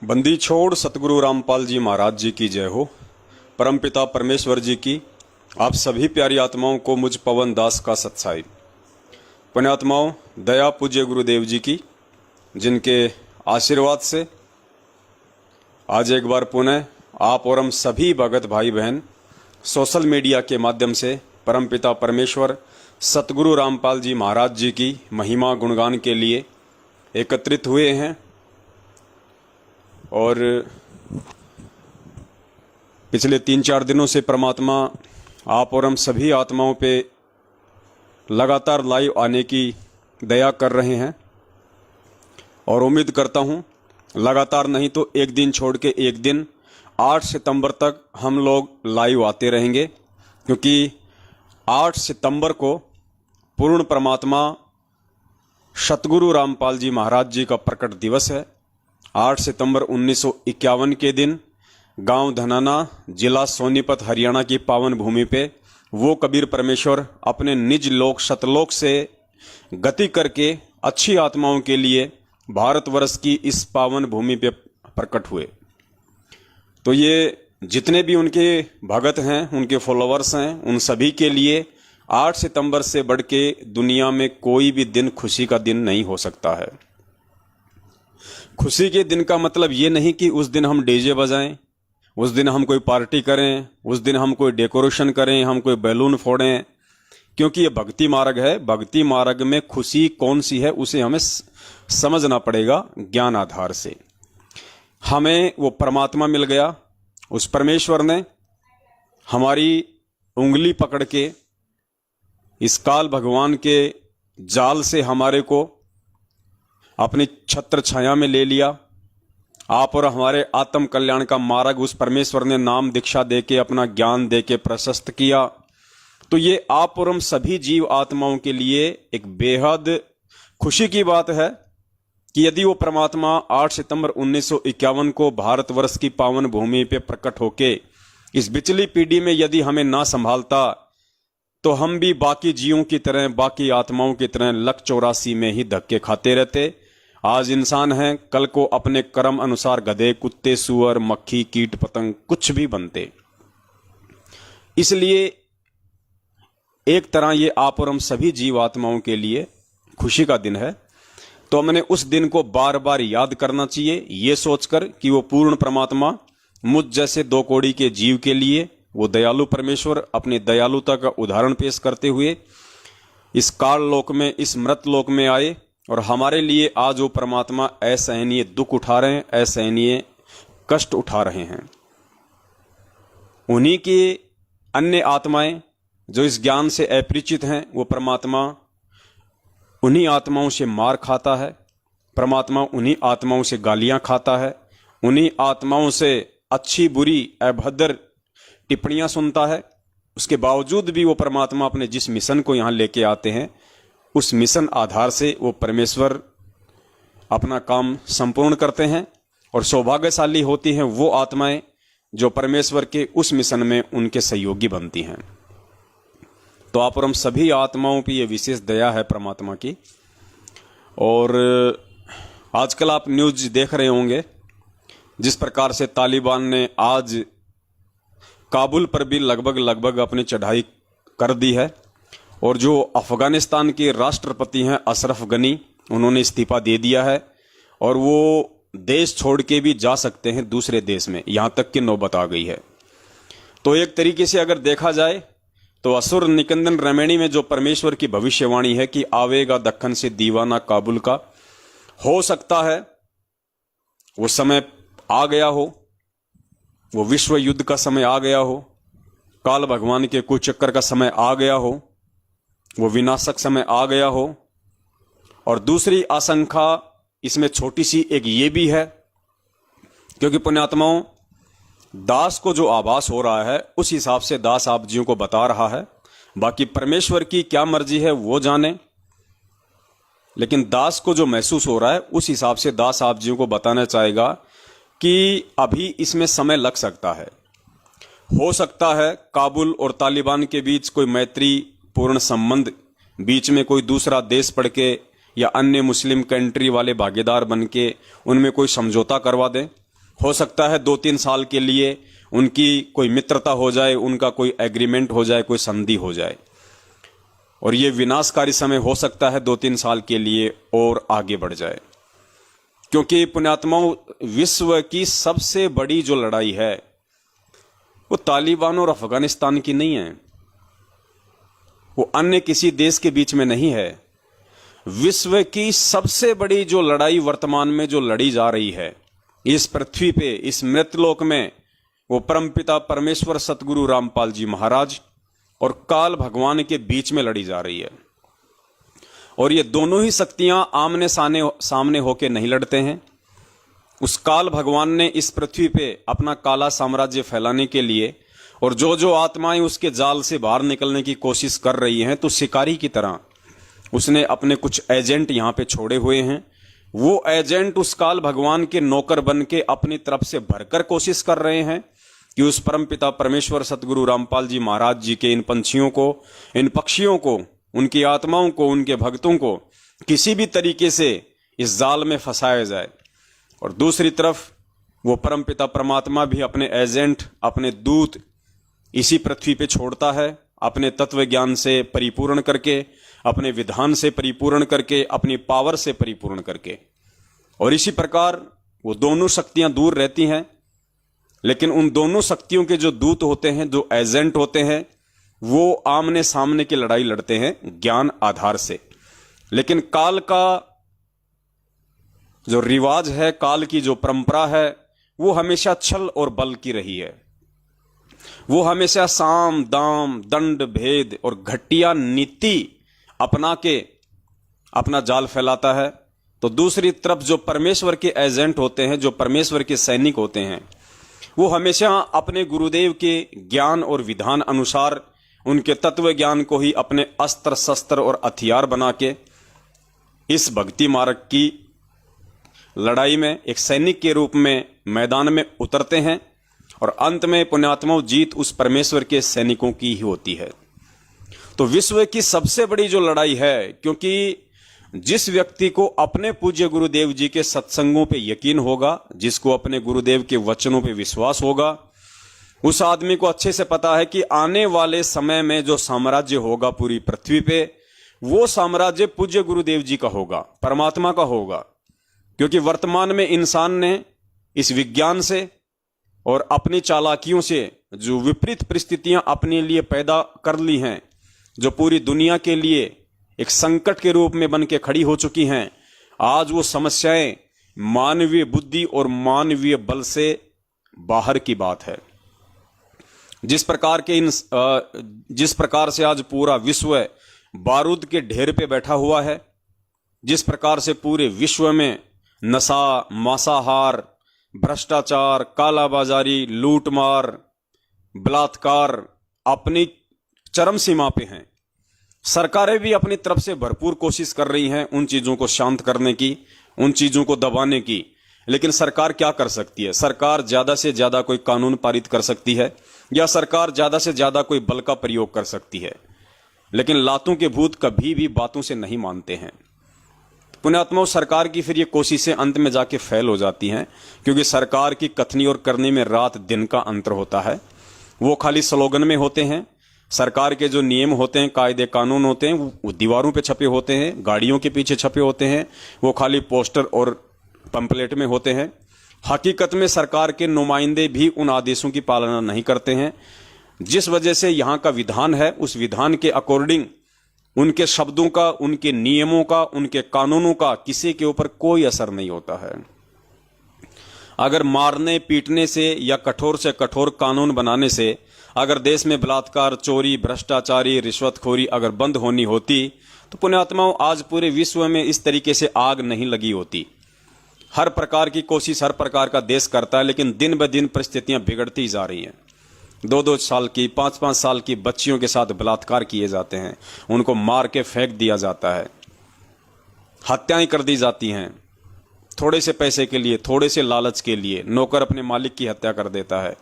बंदी छोड़ सतगुरु रामपाल जी महाराज जी की जय हो। परमपिता परमेश्वर जी की आप सभी प्यारी आत्माओं को मुझ पवन दास का सत्साई। पुण्यात्माओं, दया पूज्य गुरुदेव जी की, जिनके आशीर्वाद से आज एक बार पुनः आप और हम सभी भगत भाई बहन सोशल मीडिया के माध्यम से परमपिता परमेश्वर सतगुरु रामपाल जी महाराज जी की महिमा गुणगान के लिए एकत्रित हुए हैं। और पिछले 3-4 दिनों से परमात्मा आप और हम सभी आत्माओं पे लगातार लाइव आने की दया कर रहे हैं और उम्मीद करता हूं लगातार नहीं तो एक दिन छोड़ के एक दिन 8 सितंबर तक हम लोग लाइव आते रहेंगे, क्योंकि 8 सितंबर को पूर्ण परमात्मा सतगुरु रामपाल जी महाराज जी का प्रकट दिवस है। 8 सितंबर 1951 के दिन गांव धनाना, जिला सोनीपत, हरियाणा की पावन भूमि पे वो कबीर परमेश्वर अपने निज लोक सतलोक से गति करके अच्छी आत्माओं के लिए भारतवर्ष की इस पावन भूमि पे प्रकट हुए। तो ये जितने भी उनके भगत हैं, उनके फॉलोअर्स हैं, उन सभी के लिए 8 सितंबर से बढ़ के दुनिया में कोई भी दिन खुशी का दिन नहीं हो सकता है। खुशी के दिन का मतलब ये नहीं कि उस दिन हम डीजे बजाएं, उस दिन हम कोई पार्टी करें, उस दिन हम कोई डेकोरेशन करें, हम कोई बैलून फोड़ें, क्योंकि ये भक्ति मार्ग है। भक्ति मार्ग में खुशी कौन सी है उसे हमें समझना पड़ेगा ज्ञान आधार से। हमें वो परमात्मा मिल गया, उस परमेश्वर ने हमारी उंगली पकड़ के इस काल भगवान के जाल से हमारे को अपनी छत्र छाया में ले लिया। आप और हमारे आत्म कल्याण का मार्ग उस परमेश्वर ने नाम दीक्षा देके, अपना ज्ञान देके प्रशस्त किया। तो ये आप और हम सभी जीव आत्माओं के लिए एक बेहद खुशी की बात है कि यदि वो परमात्मा 8 सितंबर 1951 को भारतवर्ष की पावन भूमि पे प्रकट होके इस बिचली पीढ़ी में यदि हमें ना संभालता, तो हम भी बाकी जीवों की तरह, बाकी आत्माओं की तरह लक 84 में ही धक्के खाते रहते। आज इंसान हैं, कल को अपने कर्म अनुसार गधे, कुत्ते, सुअर, मक्खी, कीट पतंग कुछ भी बनते। इसलिए एक तरह ये आप और हम सभी जीव आत्माओं के लिए खुशी का दिन है। तो हमने उस दिन को बार बार याद करना चाहिए, ये सोचकर कि वो पूर्ण परमात्मा मुझ जैसे 2 कौड़ी के जीव के लिए वो दयालु परमेश्वर अपनी दयालुता का उदाहरण पेश करते हुए इस काल लोक में, इस मृत लोक में आए और हमारे लिए आज वो परमात्मा असहनीय दुख उठा रहे हैं, असहनीय कष्ट उठा रहे हैं। उन्हीं की अन्य आत्माएं जो इस ज्ञान से अपरिचित हैं, वो परमात्मा उन्हीं आत्माओं से मार खाता है, परमात्मा उन्हीं आत्माओं से गालियां खाता है, उन्हीं आत्माओं से अच्छी बुरी अभद्र टिप्पणियां सुनता है। उसके बावजूद भी वो परमात्मा अपने जिस मिशन को यहां लेके आते हैं, उस मिशन आधार से वो परमेश्वर अपना काम संपूर्ण करते हैं। और सौभाग्यशाली होती हैं वो आत्माएं जो परमेश्वर के उस मिशन में उनके सहयोगी बनती हैं। तो आप और हम सभी आत्माओं पर यह विशेष दया है परमात्मा की। और आजकल आप न्यूज देख रहे होंगे जिस प्रकार से तालिबान ने आज काबुल पर भी लगभग अपनी चढ़ाई कर दी है। और जो अफगानिस्तान के राष्ट्रपति हैं अशरफ गनी, उन्होंने इस्तीफा दे दिया है और वो देश छोड़ के भी जा सकते हैं दूसरे देश में, यहां तक कि नौबत आ गई है। तो एक तरीके से अगर देखा जाए तो असुर निकंदन रमणी में जो परमेश्वर की भविष्यवाणी है कि आवेगा दक्खन से दीवाना काबुल का, हो सकता है वो समय आ गया हो, वो विश्व युद्ध का समय आ गया हो, काल भगवान के कुचक्कर का समय आ गया हो, वो विनाशक समय आ गया हो। और दूसरी आशंका इसमें छोटी सी एक ये भी है, क्योंकि पुण्यात्माओं, दास को जो आभास हो रहा है उस हिसाब से दास आप जियों को बता रहा है। बाकी परमेश्वर की क्या मर्जी है वो जाने, लेकिन दास को जो महसूस हो रहा है उस हिसाब से दास आप जियों को बताना चाहेगा कि अभी इसमें समय लग सकता है। हो सकता है काबुल और तालिबान के बीच कोई मैत्री पूर्ण संबंध, बीच में कोई दूसरा देश पड़ के या अन्य मुस्लिम कंट्री वाले भागीदार बन के उनमें कोई समझौता करवा दें। हो सकता है 2-3 साल के लिए उनकी कोई मित्रता हो जाए, उनका कोई एग्रीमेंट हो जाए, कोई संधि हो जाए, और ये विनाशकारी समय हो सकता है 2-3 साल के लिए और आगे बढ़ जाए। क्योंकि पुण्यात्माओं, विश्व की सबसे बड़ी जो लड़ाई है वो तालिबान और अफगानिस्तान की नहीं है, वो अन्य किसी देश के बीच में नहीं है। विश्व की सबसे बड़ी जो लड़ाई वर्तमान में जो लड़ी जा रही है इस पृथ्वी पे, इस मृतलोक में, वो परमपिता परमेश्वर सतगुरु रामपाल जी महाराज और काल भगवान के बीच में लड़ी जा रही है। और ये दोनों ही शक्तियां आमने सामने होके नहीं लड़ते हैं। उस काल भगवान ने इस पृथ्वी पे अपना काला साम्राज्य फैलाने के लिए और जो जो आत्माएं उसके जाल से बाहर निकलने की कोशिश कर रही हैं, तो शिकारी की तरह उसने अपने कुछ एजेंट यहां पे छोड़े हुए हैं। वो एजेंट उस काल भगवान के नौकर बन के अपनी तरफ से भरकर कोशिश कर रहे हैं कि उस परमपिता परमेश्वर सतगुरु रामपाल जी महाराज जी के इन पंछियों को, इन पक्षियों को, उनकी आत्माओं को, उनके भक्तों को किसी भी तरीके से इस जाल में फंसाया जाए। और दूसरी तरफ वो परमपिता परमात्मा भी अपने एजेंट, अपने दूत इसी पृथ्वी पे छोड़ता है, अपने तत्व ज्ञान से परिपूर्ण करके, अपने विधान से परिपूर्ण करके, अपनी पावर से परिपूर्ण करके। और इसी प्रकार वो दोनों शक्तियां दूर रहती हैं, लेकिन उन दोनों शक्तियों के जो दूत होते हैं, जो एजेंट होते हैं, वो आमने सामने की लड़ाई लड़ते हैं ज्ञान आधार से। लेकिन काल का जो रिवाज है, काल की जो परंपरा है, वो हमेशा छल और बल की रही है। वो हमेशा साम दाम, दंड भेद और घटिया नीति अपना के अपना जाल फैलाता है। तो दूसरी तरफ जो परमेश्वर के एजेंट होते हैं, जो परमेश्वर के सैनिक होते हैं, वो हमेशा अपने गुरुदेव के ज्ञान और विधान अनुसार उनके तत्व ज्ञान को ही अपने अस्त्र शस्त्र और हथियार बना के इस भक्ति मार्ग की लड़ाई में एक सैनिक के रूप में मैदान में उतरते हैं। और अंत में पुण्यात्माओं, जीत उस परमेश्वर के सैनिकों की ही होती है। तो विश्व की सबसे बड़ी जो लड़ाई है, क्योंकि जिस व्यक्ति को अपने पूज्य गुरुदेव जी के सत्संगों पे यकीन होगा, जिसको अपने गुरुदेव के वचनों पे विश्वास होगा, उस आदमी को अच्छे से पता है कि आने वाले समय में जो साम्राज्य होगा पूरी पृथ्वी पे, वो साम्राज्य पूज्य गुरुदेव जी का होगा, परमात्मा का होगा। क्योंकि वर्तमान में इंसान ने इस विज्ञान से और अपनी चालाकियों से जो विपरीत परिस्थितियां अपने लिए पैदा कर ली हैं, जो पूरी दुनिया के लिए एक संकट के रूप में बन के खड़ी हो चुकी हैं, आज वो समस्याएं मानवीय बुद्धि और मानवीय बल से बाहर की बात है। जिस प्रकार से आज पूरा विश्व बारूद के ढेर पे बैठा हुआ है, जिस प्रकार से पूरे विश्व में नशा, मांसाहार, भ्रष्टाचार, कालाबाजारी, लूटमार, बलात्कार अपनी चरम सीमा पे हैं। सरकारें भी अपनी तरफ से भरपूर कोशिश कर रही हैं उन चीजों को शांत करने की, उन चीजों को दबाने की। लेकिन सरकार क्या कर सकती है? सरकार ज्यादा से ज्यादा कोई कानून पारित कर सकती है, या सरकार ज्यादा से ज्यादा कोई बल का प्रयोग कर सकती है। लेकिन लातों के भूत कभी भी बातों से नहीं मानते हैं। पुण्यात्माओं, सरकार की फिर ये कोशिशें अंत में जाके फेल हो जाती हैं, क्योंकि सरकार की कथनी और करनी में रात दिन का अंतर होता है। वो खाली स्लोगन में होते हैं। सरकार के जो नियम होते हैं, कायदे कानून होते हैं, वो दीवारों पे छपे होते हैं, गाड़ियों के पीछे छपे होते हैं, वो खाली पोस्टर और पंपलेट में होते हैं। हकीकत में सरकार के नुमाइंदे भी उन आदेशों की पालना नहीं करते हैं। जिस वजह से यहाँ का विधान है, उस विधान के अकॉर्डिंग उनके शब्दों का, उनके नियमों का, उनके कानूनों का किसी के ऊपर कोई असर नहीं होता है। अगर मारने पीटने से या कठोर से कठोर कानून बनाने से अगर देश में बलात्कार, चोरी, भ्रष्टाचारी, रिश्वतखोरी अगर बंद होनी होती, तो पुण्यात्माओं आज पूरे विश्व में इस तरीके से आग नहीं लगी होती। हर प्रकार की कोशिश हर प्रकार का देश करता है, लेकिन दिन ब दिन परिस्थितियां बिगड़ती जा रही हैं। 2-2 साल की, 5-5 साल की बच्चियों के साथ बलात्कार किए जाते हैं, उनको मार के फेंक दिया जाता है, हत्याएं कर दी जाती हैं। थोड़े से पैसे के लिए, थोड़े से लालच के लिए नौकर अपने मालिक की हत्या कर देता है,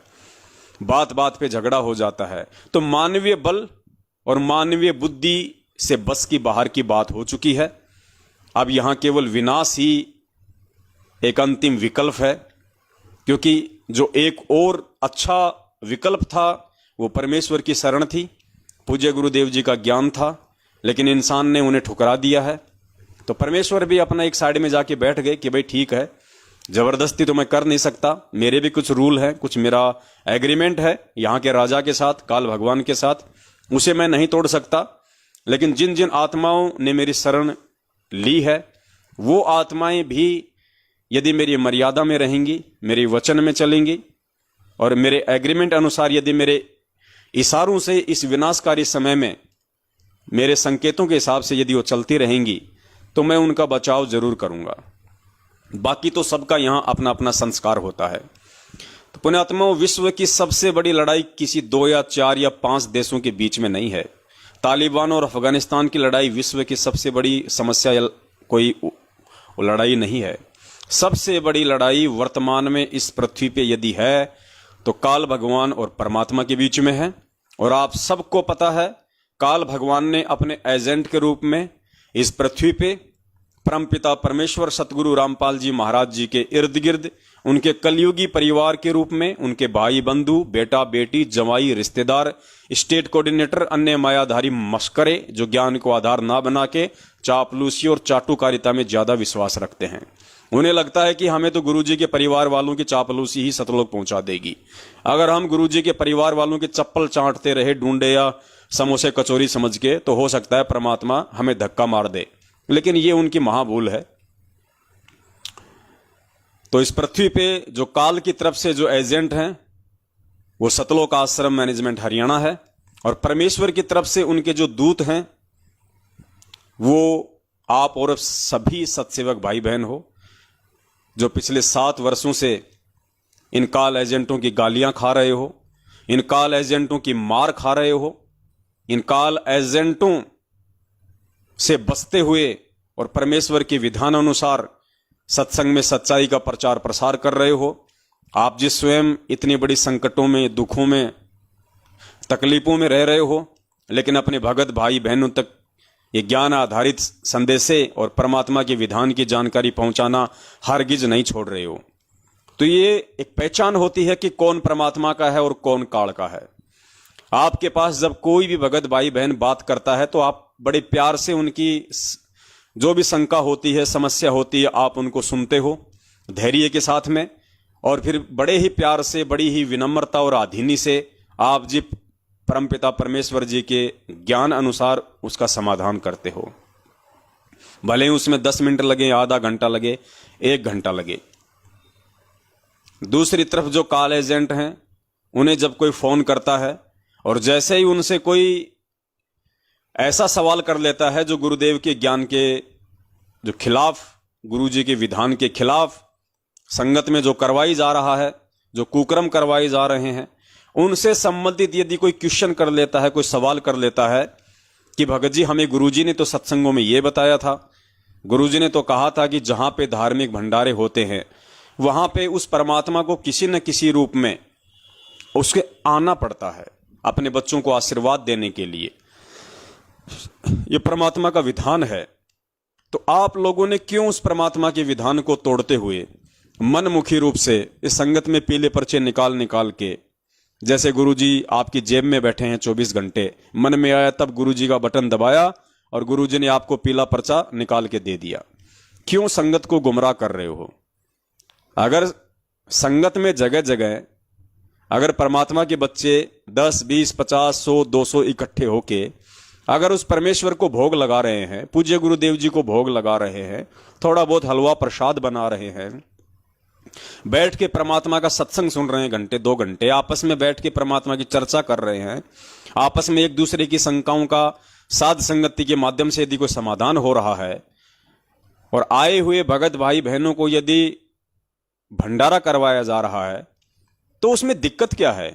बात बात पे झगड़ा हो जाता है। तो मानवीय बल और मानवीय बुद्धि से बस की बाहर की बात हो चुकी है। अब यहां केवल विनाश ही एक अंतिम विकल्प है, क्योंकि जो एक और अच्छा विकल्प था वो परमेश्वर की शरण थी, पूज्य गुरुदेव जी का ज्ञान था, लेकिन इंसान ने उन्हें ठुकरा दिया है। तो परमेश्वर भी अपना एक साइड में जाके बैठ गए कि भाई ठीक है, जबरदस्ती तो मैं कर नहीं सकता, मेरे भी कुछ रूल हैं, कुछ मेरा एग्रीमेंट है यहाँ के राजा के साथ, काल भगवान के साथ, उसे मैं नहीं तोड़ सकता। लेकिन जिन जिन आत्माओं ने मेरी शरण ली है वो आत्माएं भी यदि मेरी मर्यादा में रहेंगी, मेरे वचन में चलेंगी और मेरे एग्रीमेंट अनुसार यदि मेरे इशारों से इस विनाशकारी समय में मेरे संकेतों के हिसाब से यदि वो चलती रहेंगी तो मैं उनका बचाव जरूर करूंगा। बाकी तो सबका यहां अपना अपना संस्कार होता है। तो पुण्यात्माओं, विश्व की सबसे बड़ी लड़ाई किसी 2 या 4 या 5 देशों के बीच में नहीं है। तालिबान और अफगानिस्तान की लड़ाई विश्व की सबसे बड़ी समस्या या कोई लड़ाई नहीं है। सबसे बड़ी लड़ाई वर्तमान में इस पृथ्वी पे यदि है तो काल भगवान और परमात्मा के बीच में है। और आप सबको पता है, काल भगवान ने अपने एजेंट के रूप में इस पृथ्वी पे परमपिता परमेश्वर सतगुरु रामपाल जी महाराज जी के इर्द गिर्द उनके कलयुगी परिवार के रूप में उनके भाई बंधु, बेटा बेटी, जवाई, रिश्तेदार, स्टेट कोऑर्डिनेटर, अन्य मायाधारी मस्करे जो ज्ञान को आधार ना बना के चापलूसी और चाटुकारिता में ज्यादा विश्वास रखते हैं। उन्हें लगता है कि हमें तो गुरुजी के परिवार वालों की चापलूसी ही सतलोक पहुंचा देगी। अगर हम गुरुजी के परिवार वालों के चप्पल चाटते रहे ढूंढे या समोसे कचौरी समझ के, तो हो सकता है परमात्मा हमें धक्का मार दे, लेकिन ये उनकी महाभूल है। तो इस पृथ्वी पे जो काल की तरफ से जो एजेंट हैं वो सतलोक आश्रम मैनेजमेंट हरियाणा है, और परमेश्वर की तरफ से उनके जो दूत हैं वो आप और सभी सत्सेवक भाई बहन हो, जो पिछले 7 वर्षों से इन काल एजेंटों की गालियां खा रहे हो, इन काल एजेंटों की मार खा रहे हो, इन काल एजेंटों से बचते हुए और परमेश्वर के विधान अनुसार सत्संग में सच्चाई का प्रचार प्रसार कर रहे हो। आप जिस स्वयं इतनी बड़ी संकटों में, दुखों में, तकलीफों में रह रहे हो, लेकिन अपने भगत भाई बहनों तक ये ज्ञान आधारित संदेशे और परमात्मा के विधान की जानकारी पहुंचाना हरगिज नहीं छोड़ रहे हो। तो ये एक पहचान होती है कि कौन परमात्मा का है और कौन काल का है। आपके पास जब कोई भी भगत भाई बहन बात करता है तो आप बड़े प्यार से उनकी जो भी शंका होती है, समस्या होती है, आप उनको सुनते हो धैर्य के साथ में, और फिर बड़े ही प्यार से, बड़ी ही विनम्रता और आधीनी से आप जी परमपिता परमेश्वर जी के ज्ञान अनुसार उसका समाधान करते हो। भले ही उसमें 10 मिनट लगे, आधा घंटा लगे, 1 घंटा लगे। दूसरी तरफ जो काल एजेंट हैं, उन्हें जब कोई फोन करता है और जैसे ही उनसे कोई ऐसा सवाल कर लेता है जो गुरुदेव के ज्ञान के जो खिलाफ, गुरुजी के विधान के खिलाफ संगत में जो करवाई जा रहा है, जो कुकर्म करवाए जा रहे हैं, उनसे संबंधित यदि कोई क्वेश्चन कर लेता है, कोई सवाल कर लेता है कि भगत जी हमें गुरुजी ने तो सत्संगों में ये बताया था, गुरुजी ने तो कहा था कि जहां पे धार्मिक भंडारे होते हैं वहां पे उस परमात्मा को किसी न किसी रूप में उसके आना पड़ता है अपने बच्चों को आशीर्वाद देने के लिए, ये परमात्मा का विधान है। तो आप लोगों ने क्यों उस परमात्मा के विधान को तोड़ते हुए मनमुखी रूप से इस संगत में पीले पर्चे निकाल निकाल के, जैसे गुरुजी आपकी जेब में बैठे हैं 24 घंटे, मन में आया तब गुरुजी का बटन दबाया और गुरुजी ने आपको पीला पर्चा निकाल के दे दिया। क्यों संगत को गुमराह कर रहे हो? अगर संगत में जगह जगह अगर परमात्मा के बच्चे 10, 20, 50, 100, 200 इकट्ठे होके अगर उस परमेश्वर को भोग लगा रहे हैं, पूज्य गुरुदेव जी को भोग लगा रहे हैं, थोड़ा बहुत हलवा प्रसाद बना रहे हैं, बैठ के परमात्मा का सत्संग सुन रहे हैं घंटे 2 घंटे, आपस में बैठ के परमात्मा की चर्चा कर रहे हैं, आपस में एक दूसरे की शंकाओं का साध संगति के माध्यम से यदि कोई समाधान हो रहा है, और आए हुए भगत भाई बहनों को यदि भंडारा करवाया जा रहा है, तो उसमें दिक्कत क्या है?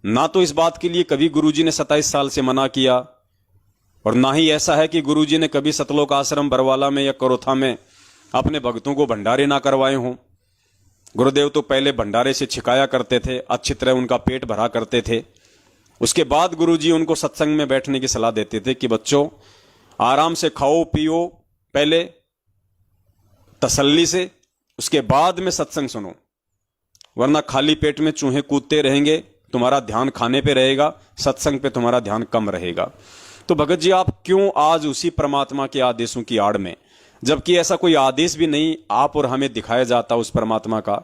ना तो इस बात के लिए कभी गुरुजी ने 27 साल से मना किया, और ना ही ऐसा है कि गुरुजी ने कभी सतलोक आश्रम बरवाला में या करोथा में अपने भक्तों को भंडारे ना करवाए हों। गुरुदेव तो पहले भंडारे से छिकाया करते थे, अच्छी तरह उनका पेट भरा करते थे, उसके बाद गुरुजी उनको सत्संग में बैठने की सलाह देते थे कि बच्चों आराम से खाओ पियो, पहले तसल्ली से, उसके बाद में सत्संग सुनो। वरना खाली पेट में चूहे कूदते रहेंगे, तुम्हारा ध्यान खाने पे रहेगा, सत्संग पे तुम्हारा ध्यान कम रहेगा। तो भगत जी आप क्यों आज उसी परमात्मा के आदेशों की आड़ में, जबकि ऐसा कोई आदेश भी नहीं आप और हमें दिखाया जाता उस परमात्मा का,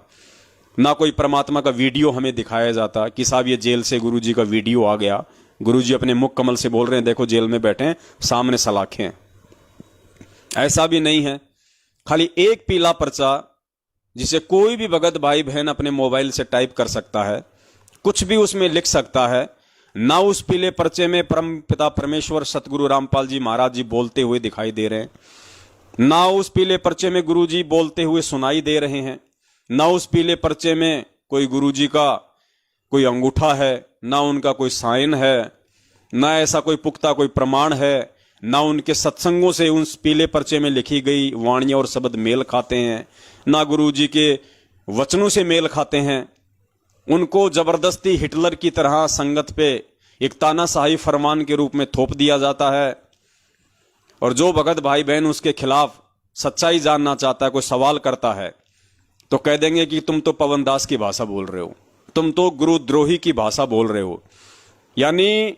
ना कोई परमात्मा का वीडियो हमें दिखाया जाता कि साहब ये जेल से गुरुजी का वीडियो आ गया, गुरुजी अपने मुख कमल से बोल रहे हैं देखो जेल में बैठे हैं, सामने सलाखें हैं। ऐसा भी नहीं है। खाली एक पीला पर्चा जिसे कोई भी भगत भाई बहन अपने मोबाइल से टाइप कर सकता है, कुछ भी उसमें लिख सकता है। ना उस पीले पर्चे में परम पिता परमेश्वर सतगुरु रामपाल जी महाराज जी बोलते हुए दिखाई दे रहे हैं, ना उस पीले पर्चे में गुरुजी बोलते हुए सुनाई दे रहे हैं, ना उस पीले पर्चे में कोई गुरुजी का कोई अंगूठा है, ना उनका कोई साइन है, ना ऐसा कोई पुख्ता कोई प्रमाण है, ना उनके सत्संगों से उस पीले पर्चे में लिखी गई वाणियां और शब्द मेल खाते हैं, ना गुरुजी के वचनों से मेल खाते हैं। उनको जबरदस्ती हिटलर की तरह संगत पे एक तानाशाही फरमान के रूप में थोप दिया जाता है। और जो भगत भाई बहन उसके खिलाफ सच्चाई जानना चाहता है, कोई सवाल करता है, तो कह देंगे कि तुम तो पवन दास की भाषा बोल रहे हो, तुम तो गुरुद्रोही की भाषा बोल रहे हो। यानी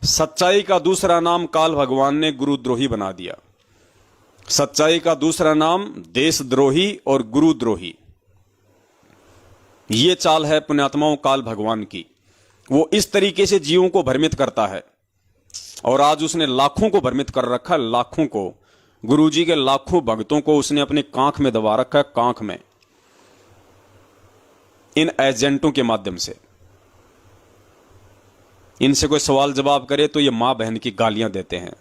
सच्चाई का दूसरा नाम काल भगवान ने गुरुद्रोही बना दिया। सच्चाई का दूसरा नाम देशद्रोही और गुरुद्रोही। ये चाल है पुण्यात्माओं काल भगवान की। वो इस तरीके से जीवों को भ्रमित करता है और आज उसने लाखों को भ्रमित कर रखा है। लाखों को, गुरुजी के लाखों भक्तों को उसने अपने कांख में दबा रखा है, कांख में, इन एजेंटों के माध्यम से। इनसे कोई सवाल जवाब करे तो ये मां बहन की गालियां देते हैं।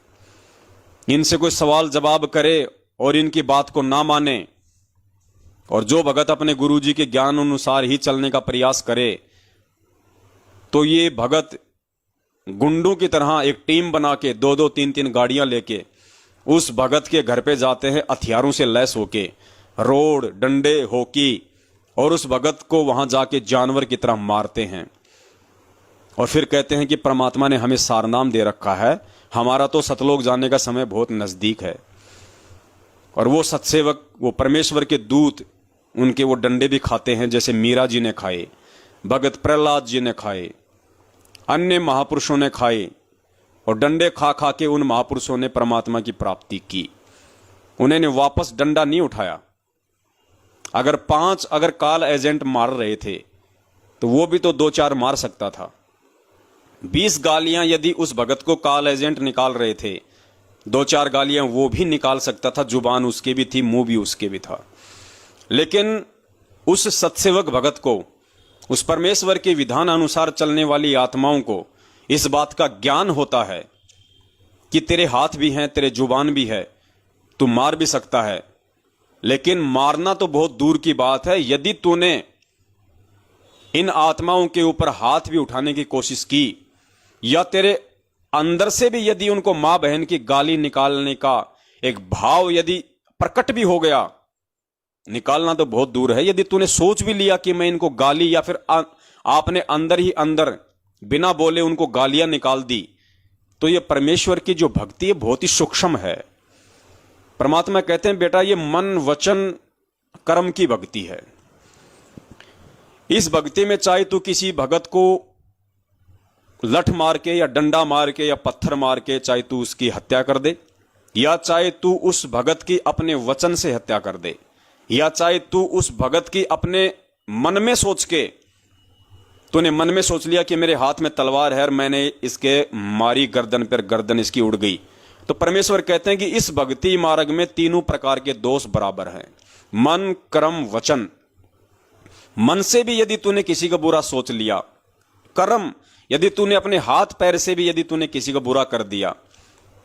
इनसे कोई सवाल जवाब करे और इनकी बात को ना माने, और जो भगत अपने गुरुजी के ज्ञान अनुसार ही चलने का प्रयास करे, तो ये भगत गुंडों की तरह एक टीम बना के 2-2 3-3 गाड़ियां लेके उस भगत के घर पे जाते हैं, हथियारों से लैस होके, रोड डंडे हॉकी, और उस भगत को वहां जाके जानवर की तरह मारते हैं। और फिर कहते हैं कि परमात्मा ने हमें सारनाम दे रखा है, हमारा तो सतलोक जाने का समय बहुत नजदीक है। और वो सत्सेवक, वो परमेश्वर के दूत, उनके वो डंडे भी खाते हैं, जैसे मीरा जी ने खाए, भगत प्रहलाद जी ने खाए, अन्य महापुरुषों ने खाए। और डंडे खा खा के उन महापुरुषों ने परमात्मा की प्राप्ति की। उन्होंने वापस डंडा नहीं उठाया। अगर 5 काल एजेंट मार रहे थे तो वो भी तो 2-4 मार सकता था। 20 गालियां यदि उस भगत को काल एजेंट निकाल रहे थे, 2-4 गालियां वो भी निकाल सकता था। जुबान उसके भी थी, मुंह भी उसके भी था। लेकिन उस सत्सेवक भगत को, उस परमेश्वर के विधान अनुसार चलने वाली आत्माओं को इस बात का ज्ञान होता है कि तेरे हाथ भी हैं, तेरे जुबान भी है, तू मार भी सकता है। लेकिन मारना तो बहुत दूर की बात है, यदि तूने इन आत्माओं के ऊपर हाथ भी उठाने की कोशिश की, या तेरे अंदर से भी यदि उनको मां बहन की गाली निकालने का एक भाव यदि प्रकट भी हो गया, निकालना तो बहुत दूर है, यदि तूने सोच भी लिया कि मैं इनको गाली, या फिर आपने अंदर ही अंदर बिना बोले उनको गालियां निकाल दी, तो ये परमेश्वर की जो भक्ति है बहुत ही सूक्ष्म है। परमात्मा कहते हैं बेटा ये मन वचन कर्म की भक्ति है। इस भक्ति में चाहे तू किसी भगत को लठ मार के या डंडा मार के या पत्थर मार के चाहे तू उसकी हत्या कर दे, या चाहे तू उस भगत की अपने वचन से हत्या कर दे, या चाहे तू उस भगत की अपने मन में सोच के, तूने मन में सोच लिया कि मेरे हाथ में तलवार है और मैंने इसके मारी गर्दन पर, गर्दन इसकी उड़ गई, तो परमेश्वर कहते हैं कि इस भक्ति मार्ग में तीनों प्रकार के दोष बराबर हैं, मन कर्म वचन। मन से भी यदि तूने किसी का बुरा सोच लिया, कर्म यदि तूने अपने हाथ पैर से भी यदि तूने किसी का बुरा कर दिया,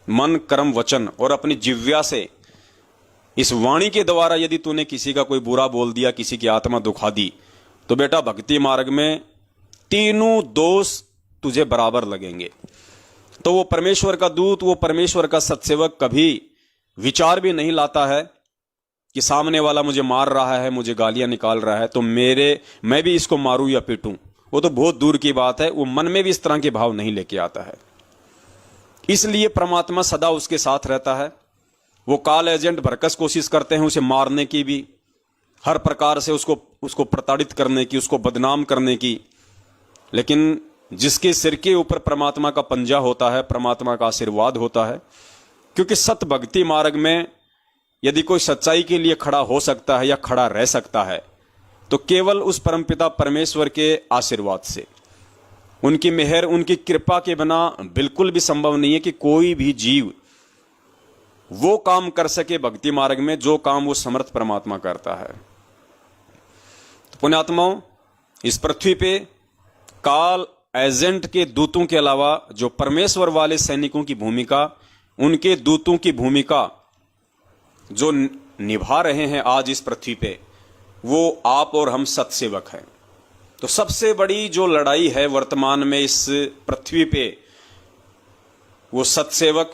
मन कर्म वचन, और अपनी जिह्वा से इस वाणी के द्वारा यदि तूने किसी का कोई बुरा बोल दिया, किसी की आत्मा दुखा दी, तो बेटा भक्ति मार्ग में तीनों दोष तुझे बराबर लगेंगे। तो वो परमेश्वर का दूत, वो परमेश्वर का सत्सेवक कभी विचार भी नहीं लाता है कि सामने वाला मुझे मार रहा है, मुझे गालियां निकाल रहा है, तो मैं भी इसको मारूं या पीटूं, वो तो बहुत दूर की बात है। वो मन में भी इस तरह के भाव नहीं लेके आता है। इसलिए परमात्मा सदा उसके साथ रहता है। वो काल एजेंट भरकस कोशिश करते हैं उसे मारने की भी, हर प्रकार से उसको प्रताड़ित करने की, उसको बदनाम करने की। लेकिन जिसके सिर के ऊपर परमात्मा का पंजा होता है, परमात्मा का आशीर्वाद होता है, क्योंकि सत भक्ति मार्ग में यदि कोई सच्चाई के लिए खड़ा हो सकता है या खड़ा रह सकता है तो केवल उस परमपिता परमेश्वर के आशीर्वाद से, उनकी मेहर, उनकी कृपा के बिना बिल्कुल भी संभव नहीं है कि कोई भी जीव वो काम कर सके भक्ति मार्ग में जो काम वो समर्थ परमात्मा करता है। तो पुण्यात्माओं, इस पृथ्वी पे काल एजेंट के दूतों के अलावा जो परमेश्वर वाले सैनिकों की भूमिका, उनके दूतों की भूमिका जो निभा रहे हैं आज इस पृथ्वी पे, वो आप और हम सतसेवक हैं। तो सबसे बड़ी जो लड़ाई है वर्तमान में इस पृथ्वी पे, वो सतसेवक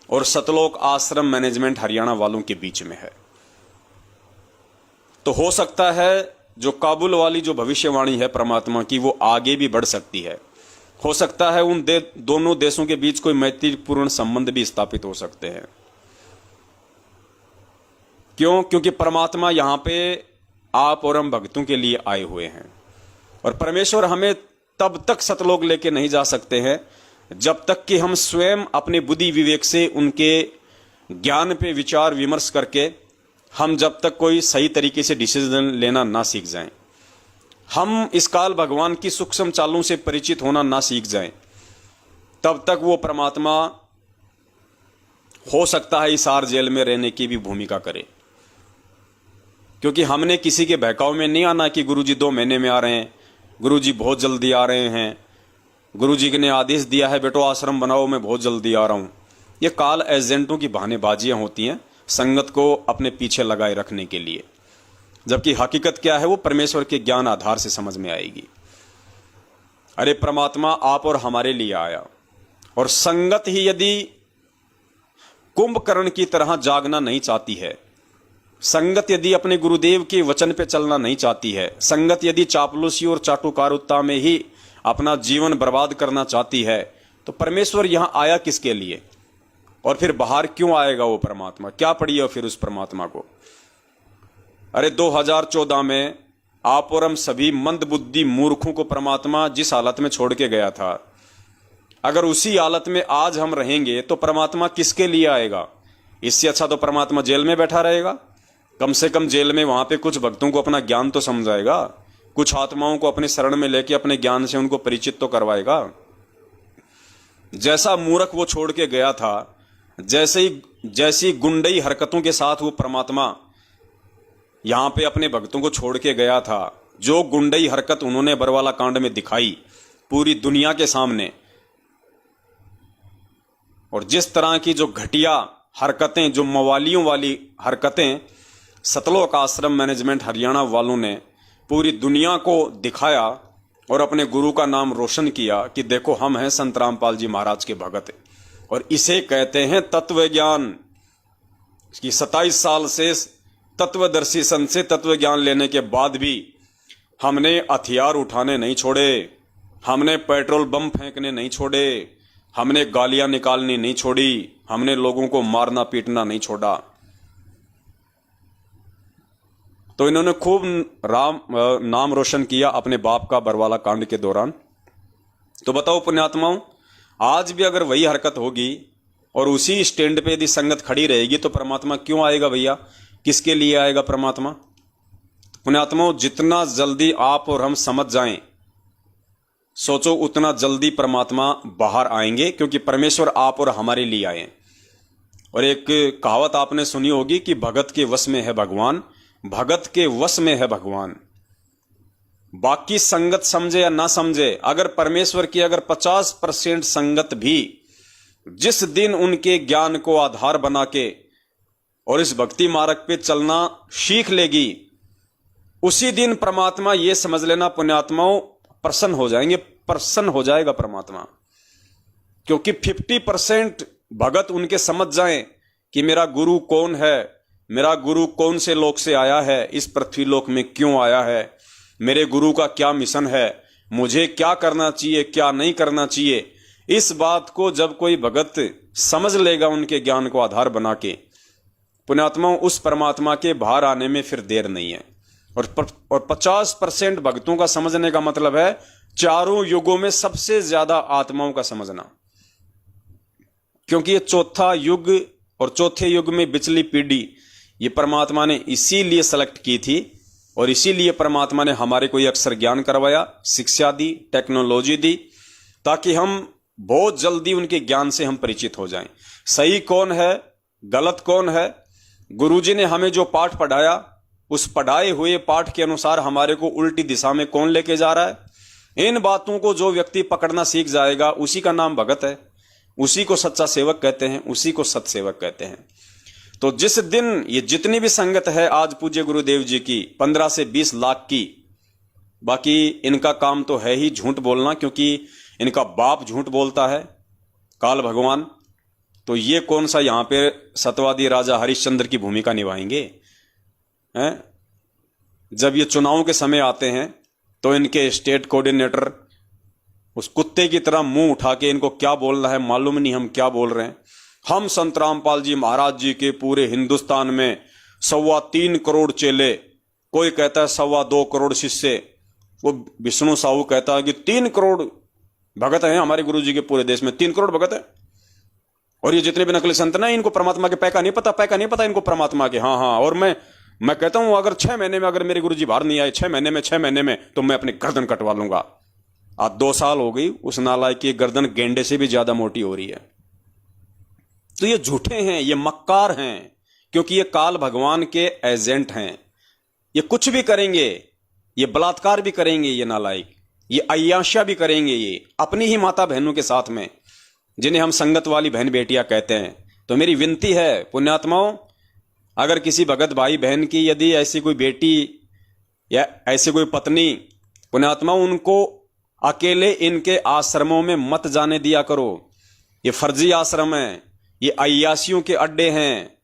और सतलोक आश्रम मैनेजमेंट हरियाणा वालों के बीच में है। तो हो सकता है जो काबुल वाली जो भविष्यवाणी है परमात्मा की, वो आगे भी बढ़ सकती है। हो सकता है उन दोनों देशों के बीच कोई मैत्रीपूर्ण संबंध भी स्थापित हो सकते हैं। क्यों? क्योंकि परमात्मा यहां पे आप और हम भक्तों के लिए आए हुए हैं, और परमेश्वर हमें तब तक सतलोक लेके नहीं जा सकते हैं जब तक कि हम स्वयं अपने बुद्धि विवेक से उनके ज्ञान पे विचार विमर्श करके हम जब तक कोई सही तरीके से डिसीजन लेना ना सीख जाएं, हम इस काल भगवान की सूक्ष्म चालों से परिचित होना ना सीख जाएं, तब तक वो परमात्मा हो सकता है इस आर जेल में रहने की भी भूमिका करे। क्योंकि हमने किसी के बहकाव में नहीं आना कि गुरुजी 2 महीने में आ रहे हैं, गुरुजी बहुत जल्दी आ रहे हैं, गुरुजी ने आदेश दिया है बेटो आश्रम बनाओ, मैं बहुत जल्दी आ रहा हूं। ये काल एजेंटों की बहानेबाजियां होती हैं संगत को अपने पीछे लगाए रखने के लिए, जबकि हकीकत क्या है वो परमेश्वर के ज्ञान आधार से समझ में आएगी। अरे परमात्मा आप और हमारे लिए आया, और संगत ही यदि कुंभकर्ण की तरह जागना नहीं चाहती है, संगत यदि अपने गुरुदेव के वचन पे चलना नहीं चाहती है, संगत यदि चापलूसी और चाटुकारुता में ही अपना जीवन बर्बाद करना चाहती है, तो परमेश्वर यहां आया किसके लिए? और फिर बाहर क्यों आएगा वो परमात्मा? क्या पड़ी है फिर उस परमात्मा को? अरे 2014 में आप और हम सभी मंदबुद्धि मूर्खों को परमात्मा जिस हालत में छोड़ के गया था, अगर उसी हालत में आज हम रहेंगे तो परमात्मा किसके लिए आएगा? इससे अच्छा तो परमात्मा जेल में बैठा रहेगा। कम से कम जेल में वहां पे कुछ भक्तों को अपना ज्ञान तो समझाएगा, कुछ आत्माओं को अपने शरण में लेके अपने ज्ञान से उनको परिचित तो करवाएगा। जैसा मूर्ख वो छोड़ के गया था, जैसी गुंडई हरकतों के साथ वो परमात्मा यहां पे अपने भक्तों को छोड़ के गया था, जो गुंडई हरकत उन्होंने बरवाला कांड में दिखाई पूरी दुनिया के सामने, और जिस तरह की जो घटिया हरकतें, जो मवालियों वाली हरकतें सतलोक आश्रम मैनेजमेंट हरियाणा वालों ने पूरी दुनिया को दिखाया और अपने गुरु का नाम रोशन किया कि देखो हम हैं संत रामपाल जी महाराज के भगत, और इसे कहते हैं तत्व ज्ञान। कि 27 साल से तत्वदर्शी संत से तत्व ज्ञान लेने के बाद भी हमने हथियार उठाने नहीं छोड़े, हमने पेट्रोल बम फेंकने नहीं छोड़े, हमने गालियां निकालनी नहीं छोड़ी, हमने लोगों को मारना पीटना नहीं छोड़ा। तो इन्होंने खूब नाम रोशन किया अपने बाप का बरवाला कांड के दौरान। तो बताओ पुण्यात्माओं, आज भी अगर वही हरकत होगी और उसी स्टैंड पे यदि संगत खड़ी रहेगी तो परमात्मा क्यों आएगा भैया? किसके लिए आएगा परमात्मा? पुण्यात्माओं, जितना जल्दी आप और हम समझ जाएं, सोचो उतना जल्दी परमात्मा बाहर आएंगे, क्योंकि परमेश्वर आप और हमारे लिए आए। और एक कहावत आपने सुनी होगी कि भगत के वश में है भगवान, भगत के वश में है भगवान। बाकी संगत समझे या ना समझे, अगर परमेश्वर की अगर 50% संगत भी जिस दिन उनके ज्ञान को आधार बना के और इस भक्ति मार्ग पे चलना सीख लेगी, उसी दिन परमात्मा ये समझ लेना पुण्यात्माओं प्रसन्न हो जाएंगे, प्रसन्न हो जाएगा परमात्मा। क्योंकि 50% भगत उनके समझ जाएं कि मेरा गुरु कौन है, मेरा गुरु कौन से लोक से आया है, इस पृथ्वी लोक में क्यों आया है, मेरे गुरु का क्या मिशन है, मुझे क्या करना चाहिए क्या नहीं करना चाहिए। इस बात को जब कोई भगत समझ लेगा उनके ज्ञान को आधार बना के, पुण्यात्माओं उस परमात्मा के बाहर आने में फिर देर नहीं है। और 50% भक्तों का समझने का मतलब है चारों युगों में सबसे ज्यादा आत्माओं का समझना, क्योंकि ये चौथा युग और चौथे युग में बिचली पीढ़ी ये परमात्मा ने इसीलिए सेलेक्ट की थी, और इसीलिए परमात्मा ने हमारे को ये अक्षर ज्ञान करवाया, शिक्षा दी, टेक्नोलॉजी दी, ताकि हम बहुत जल्दी उनके ज्ञान से हम परिचित हो जाएं। सही कौन है, गलत कौन है, गुरुजी ने हमें जो पाठ पढ़ाया उस पढ़ाए हुए पाठ के अनुसार हमारे को उल्टी दिशा में कौन लेके जा रहा है, इन बातों को जो व्यक्ति पकड़ना सीख जाएगा उसी का नाम भगत है, उसी को सच्चा सेवक कहते हैं, उसी को सत्सेवक कहते हैं। तो जिस दिन ये जितनी भी संगत है आज पूज्य गुरुदेव जी की 15 से 20 लाख की, बाकी इनका काम तो है ही झूठ बोलना, क्योंकि इनका बाप झूठ बोलता है काल भगवान, तो ये कौन सा यहां पे सतवादी राजा हरिश्चंद्र की भूमिका निभाएंगे हैं? जब ये चुनावों के समय आते हैं तो इनके स्टेट कोऑर्डिनेटर उस कुत्ते की तरह मुंह उठा के इनको क्या बोलना है मालूम नहीं, हम क्या बोल रहे हैं। हम संत रामपाल जी महाराज जी के पूरे हिंदुस्तान में 3.25 करोड़ चेले, कोई कहता है 2.25 करोड़ शिष्य, वो विष्णु साहू कहता है कि 3 करोड़ भगत हैं हमारे गुरु जी के पूरे देश में, 3 करोड़ भगत है। और ये जितने भी नकली संत ना, इनको परमात्मा के पैका नहीं पता इनको परमात्मा के। हाँ, और मैं कहता हूं अगर 6 महीने में अगर मेरे गुरु जी बाहर नहीं आए 6 महीने में तो मैं अपनी गर्दन कटवा लूंगा। आज 2 साल हो गई, उस नालायक की गर्दन गेंडे से भी ज्यादा मोटी हो रही है। तो ये झूठे हैं, ये मक्कार हैं, क्योंकि ये काल भगवान के एजेंट हैं। ये कुछ भी करेंगे, ये बलात्कार भी करेंगे, ये नालायक, ये अय्याशा भी करेंगे, ये अपनी ही माता बहनों के साथ में, जिन्हें हम संगत वाली बहन बेटियां कहते हैं। तो मेरी विनती है पुण्यात्माओं, अगर किसी भगत भाई बहन की यदि ऐसी कोई बेटी या ऐसी कोई पत्नी, पुण्यात्माओं उनको अकेले इनके आश्रमों में मत जाने दिया करो। ये फर्जी आश्रम है, ये अय्यासियों के अड्डे हैं।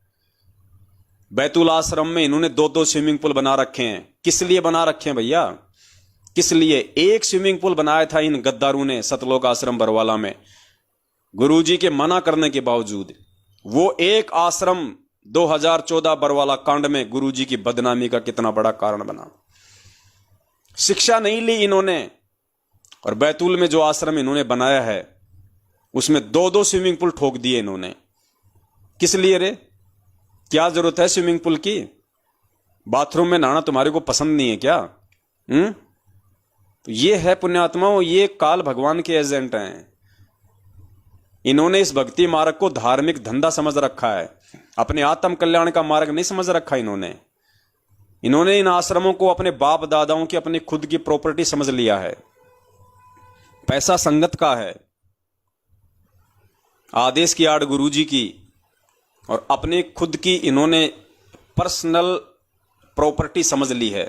बैतूल आश्रम में इन्होंने 2-2 स्विमिंग पूल बना रखे हैं। किस लिए बना रखे हैं भैया, किस लिए? एक स्विमिंग पूल बनाया था इन गद्दारों ने सतलोक आश्रम बरवाला में, गुरुजी के मना करने के बावजूद। वो एक आश्रम 2014 बरवाला कांड में गुरुजी की बदनामी का कितना बड़ा कारण बना। शिक्षा नहीं ली इन्होंने, और बैतूल में जो आश्रम इन्होंने बनाया है उसमें 2-2 स्विमिंग पूल ठोक दिए इन्होंने। किस लिए रे? क्या जरूरत है स्विमिंग पूल की? बाथरूम में नहाना तुम्हारे को पसंद नहीं है क्या? तो ये है पुण्यात्माओं, ये काल भगवान के एजेंट हैं। इन्होंने इस भक्ति मार्ग को धार्मिक धंधा समझ रखा है, अपने आत्म कल्याण का मार्ग नहीं समझ रखा इन्होंने इन आश्रमों को अपने बाप दादाओं की अपनी खुद की प्रॉपर्टी समझ लिया है। पैसा संगत का है, आदेश की आड़ गुरुजी की, और अपनी खुद की इन्होंने पर्सनल प्रॉपर्टी समझ ली है।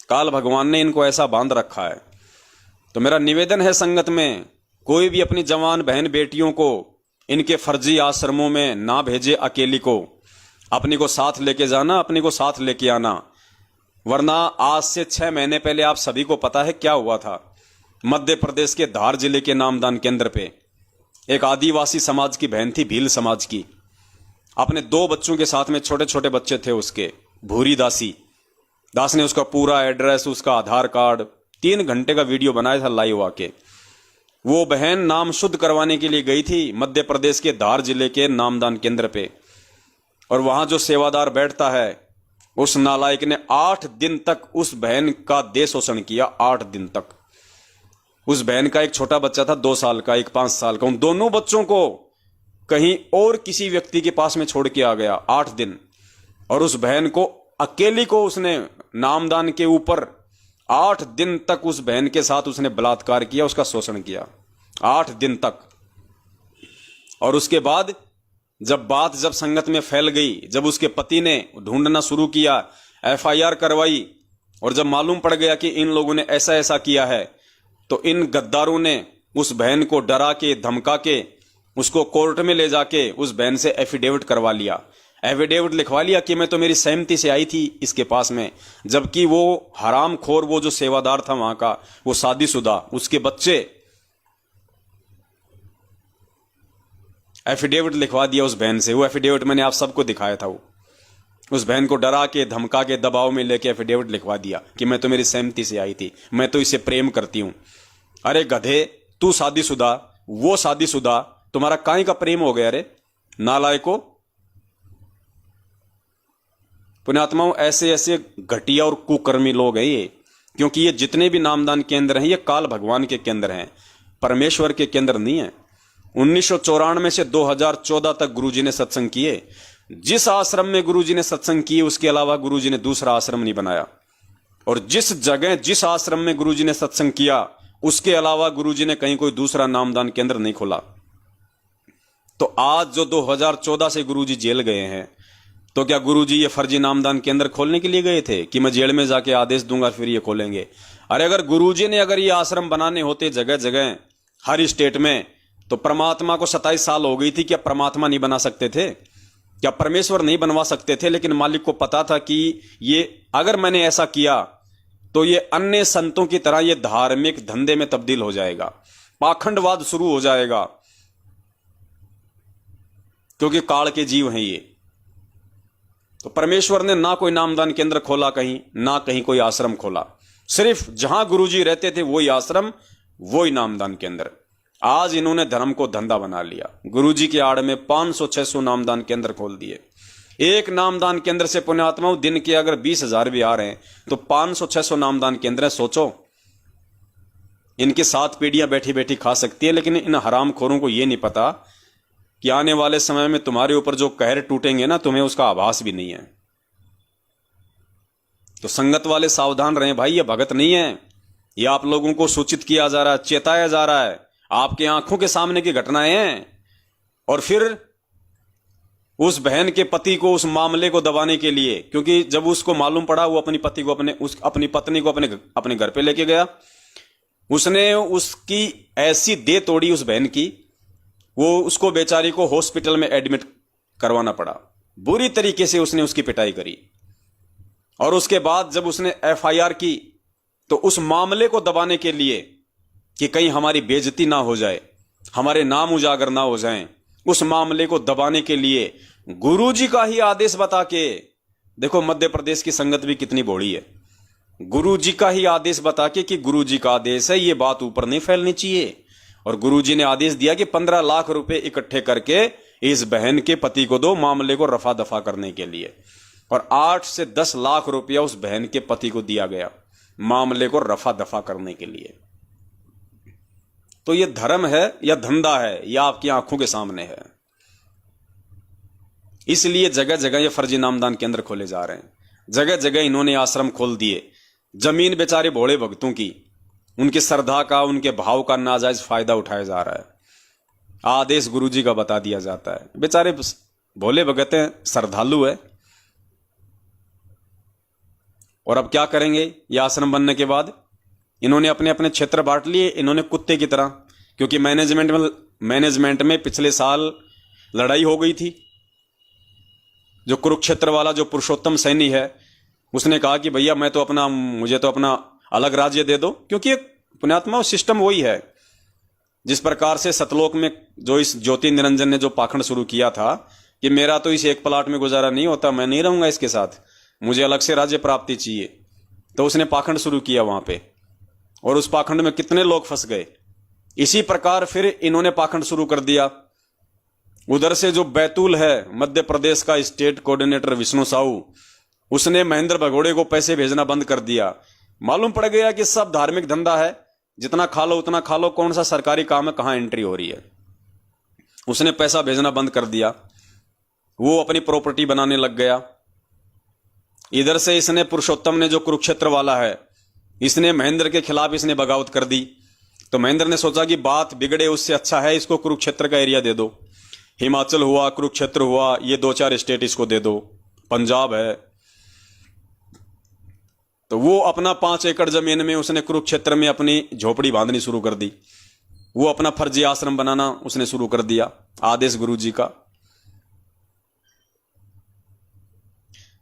काल भगवान ने इनको ऐसा बांध रखा है। तो मेरा निवेदन है संगत में, कोई भी अपनी जवान बहन बेटियों को इनके फर्जी आश्रमों में ना भेजे अकेली को। अपनी को साथ लेके जाना, अपनी को साथ लेके आना, वरना आज से 6 महीने पहले आप सभी को पता है क्या हुआ था। मध्य प्रदेश के धार जिले के नामदान केंद्र पे एक आदिवासी समाज की बहन थी, भील समाज की, अपने 2 बच्चों के साथ में, छोटे छोटे बच्चे थे उसके, भूरी दास ने उसका पूरा एड्रेस, उसका आधार कार्ड, 3 घंटे का वीडियो बनाया था लाइव आके। वो बहन नाम शुद्ध करवाने के लिए गई थी मध्य प्रदेश के धार जिले के नामदान केंद्र पे, और वहां जो सेवादार बैठता है उस नालायक ने 8 दिन तक उस बहन का देह शोषण किया। 8 दिन तक। उस बहन का एक छोटा बच्चा था 2 साल का, एक 5 साल का, उन दोनों बच्चों को कहीं और किसी व्यक्ति के पास में छोड़ के आ गया 8 दिन। और उस बहन को अकेली को उसने नामदान के ऊपर 8 दिन तक उस बहन के साथ उसने बलात्कार किया, उसका शोषण किया 8 दिन तक। और उसके बाद जब संगत में फैल गई, जब उसके पति ने ढूंढना शुरू किया, FIR करवाई, और जब मालूम पड़ गया कि इन लोगों ने ऐसा ऐसा किया है, तो इन गद्दारों ने उस बहन को डरा के, धमका के, उसको कोर्ट में ले जाके उस बहन से एफिडेविट करवा लिया। एफिडेविट लिखवा लिया कि मैं तो मेरी सहमति से आई थी इसके पास में, जबकि वो हरामखोर, वो जो सेवादार था वहां का, वो शादीशुदा, उसके बच्चे। एफिडेविट लिखवा दिया उस बहन से। वो एफिडेविट मैंने आप सबको दिखाया था। वो उस बहन को डरा के धमका के दबाव में लेके एफिडेविट लिखवा दिया कि मैं तो मेरी सहमति से आई थी, मैं तो इसे प्रेम करती हूं। अरे गधे, तू शादीशुदा, वो शादीशुदा, तुम्हारा काहे का प्रेम हो गया? रे नालायको, पुण्यात्माओं, ऐसे ऐसे घटिया और कुकर्मी लोग हैं ये। क्योंकि ये जितने भी नामदान केंद्र हैं ये काल भगवान के केंद्र हैं, परमेश्वर के केंद्र नहीं है। 1994 से 2014 तक गुरुजी ने सत्संग किए। जिस आश्रम में गुरुजी ने सत्संग किए उसके अलावा गुरुजी ने दूसरा आश्रम नहीं बनाया, और जिस जगह जिस आश्रम में गुरुजी ने सत्संग किया उसके अलावा गुरुजी ने कहीं कोई दूसरा नामदान केंद्र नहीं खोला। तो आज जो 2014 से गुरुजी जेल गए हैं, तो क्या गुरुजी ये फर्जी नामदान केंद्र खोलने के लिए गए थे कि मैं जेल में जाके आदेश दूंगा फिर ये खोलेंगे? अरे अगर गुरुजी ने अगर ये आश्रम बनाने होते जगह जगह हर स्टेट में, तो परमात्मा को 27 साल हो गई थी। क्या परमात्मा नहीं बना सकते थे? क्या परमेश्वर नहीं बनवा सकते थे? लेकिन मालिक को पता था कि ये अगर मैंने ऐसा किया तो ये अन्य संतों की तरह ये धार्मिक धंधे में तब्दील हो जाएगा, पाखंडवाद शुरू हो जाएगा, क्योंकि काल के जीव हैं ये। तो परमेश्वर ने ना कोई नामदान केंद्र खोला कहीं, ना कहीं कोई आश्रम खोला, सिर्फ जहां गुरुजी रहते थे वही आश्रम, वही नामदान केंद्र। आज इन्होंने धर्म को धंधा बना लिया। गुरुजी के आड़ में 500-600 नामदान केंद्र खोल दिए। एक नामदान केंद्र से पुण्यात्माओं दिन के अगर 20,000 भी आ रहे हैं तो 500-600 नामदान केंद्र है। सोचो, इनकी 7 पीढ़ियां बैठी बैठी खा सकती है, लेकिन इन हरामखोरों को यह नहीं पता कि आने वाले समय में तुम्हारे ऊपर जो कहर टूटेंगे ना, तुम्हें उसका आभास भी नहीं है। तो संगत वाले सावधान रहें भाई, ये भगत नहीं है, ये आप लोगों को सूचित किया जा रहा है, चेताया जा रहा है, आपके आंखों के सामने की घटनाएं हैं। और फिर उस बहन के पति को उस मामले को दबाने के लिए, क्योंकि जब उसको मालूम पड़ा, वो अपनी पति को अपनी पत्नी को अपने घर पे लेके गया, उसने उसकी ऐसी देह तोड़ी उस बहन की, वो उसको बेचारी को हॉस्पिटल में एडमिट करवाना पड़ा। बुरी तरीके से उसने उसकी पिटाई करी। और उसके बाद जब उसने एफआईआर की तो उस मामले को दबाने के लिए कि कहीं हमारी बेइज्जती ना हो जाए, हमारे नाम उजागर ना हो जाएं, उस मामले को दबाने के लिए गुरुजी का ही आदेश बता के, देखो मध्य प्रदेश की संगत भी कितनी भोली है, गुरुजी का ही आदेश बता के कि गुरुजी का आदेश है, ये बात ऊपर नहीं फैलनी चाहिए। और गुरुजी ने आदेश दिया कि 15 लाख रुपए इकट्ठे करके इस बहन के पति को दो, मामले को रफा दफा करने के लिए। और 8 से 10 लाख रुपया उस बहन के पति को दिया गया मामले को रफा दफा करने के लिए। तो ये धर्म है या धंधा है, यह आपकी आंखों के सामने है। इसलिए जगह जगह ये फर्जी नामदान केंद्र खोले जा रहे हैं, जगह जगह इन्होंने आश्रम खोल दिए। जमीन बेचारे भोले भक्तों की, उनकी श्रद्धा का, उनके भाव का नाजायज फायदा उठाया जा रहा है। आदेश गुरुजी का बता दिया जाता है। बेचारे भोले भगत हैं, श्रद्धालु है। और अब क्या करेंगे? ये आश्रम बनने के बाद इन्होंने अपने अपने क्षेत्र बांट लिए, इन्होंने कुत्ते की तरह। क्योंकि मैनेजमेंट में पिछले साल लड़ाई हो गई थी। जो कुरुक्षेत्र वाला जो पुरुषोत्तम सैनी है, उसने कहा कि भैया मुझे तो अपना अलग राज्य दे दो। क्योंकि पुण्यात्मा सिस्टम वही है जिस प्रकार से सतलोक में जो इस ज्योति निरंजन ने जो पाखंड शुरू किया था कि मेरा तो इस एक प्लाट में गुजारा नहीं होता, मैं नहीं रहूंगा इसके साथ, मुझे अलग से राज्य प्राप्ति चाहिए। तो उसने पाखंड शुरू किया वहां पे, और उस पाखंड में कितने लोग फंस गए। इसी प्रकार फिर इन्होंने पाखंड शुरू कर दिया। उधर से जो बैतूल है, मध्य प्रदेश का स्टेट कोऑर्डिनेटर विष्णु साहू, उसने महेंद्र भगोड़े को पैसे भेजना बंद कर दिया। मालूम पड़ गया कि सब धार्मिक धंधा है, जितना खा लो उतना खा लो, कौन सा सरकारी काम है, कहां एंट्री हो रही है। उसने पैसा भेजना बंद कर दिया, वो अपनी प्रॉपर्टी बनाने लग गया। इधर से इसने पुरुषोत्तम ने जो कुरुक्षेत्र वाला है, इसने महेंद्र के खिलाफ इसने बगावत कर दी। तो महेंद्र ने सोचा कि बात बिगड़े उससे अच्छा है इसको कुरुक्षेत्र का एरिया दे दो। हिमाचल हुआ, कुरुक्षेत्र हुआ, ये 2-4 स्टेट इसको दे दो, पंजाब है। तो वो अपना 5 एकड़ जमीन में उसने कुरुक्षेत्र में अपनी झोपड़ी बांधनी शुरू कर दी। वो अपना फर्जी आश्रम बनाना उसने शुरू कर दिया, आदेश गुरुजी का।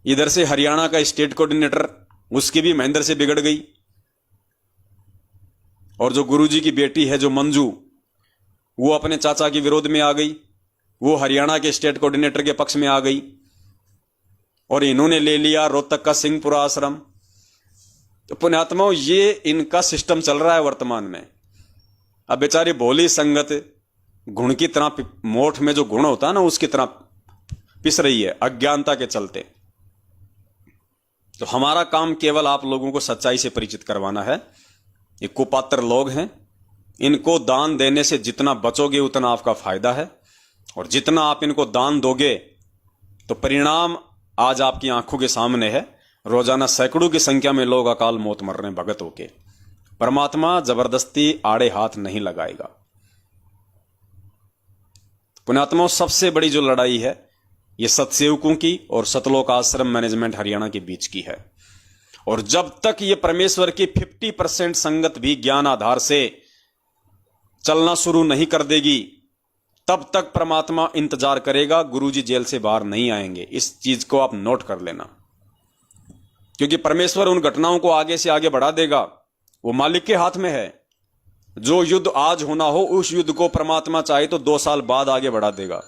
इधर से हरियाणा का स्टेट कोऑर्डिनेटर, उसकी भी महेंद्र से बिगड़ गई। और जो गुरुजी की बेटी है जो मंजू, वो अपने चाचा के विरोध में आ गई, वो हरियाणा के स्टेट कोऑर्डिनेटर के पक्ष में आ गई। और इन्होंने ले लिया रोहतक का सिंहपुरा आश्रम। तो पुण्यात्माओं, ये इनका सिस्टम चल रहा है वर्तमान में। अब बेचारी भोली संगत गुण की तरह, मोठ में जो गुण होता है ना, उसकी तरह पिस रही है अज्ञानता के चलते। तो हमारा काम केवल आप लोगों को सच्चाई से परिचित करवाना है। ये कुपात्र लोग हैं, इनको दान देने से जितना बचोगे उतना आपका फायदा है, और जितना आप इनको दान दोगे तो परिणाम आज आपकी आंखों के सामने है। रोजाना सैकड़ों की संख्या में लोग अकाल मौत मर रहे हैं भगत होके। परमात्मा जबरदस्ती आड़े हाथ नहीं लगाएगा। पुण्यात्माओं, सबसे बड़ी जो लड़ाई है ये सतसेवकों की और सतलोक आश्रम मैनेजमेंट हरियाणा के बीच की है। और जब तक ये परमेश्वर की 50% संगत भी ज्ञान आधार से चलना शुरू नहीं कर देगी, तब तक परमात्मा इंतजार करेगा। गुरुजी जेल से बाहर नहीं आएंगे। इस चीज को आप नोट कर लेना, क्योंकि परमेश्वर उन घटनाओं को आगे से आगे बढ़ा देगा। वो मालिक के हाथ में है। जो युद्ध आज होना हो, उस युद्ध को परमात्मा चाहे तो 2 साल बाद आगे बढ़ा देगा।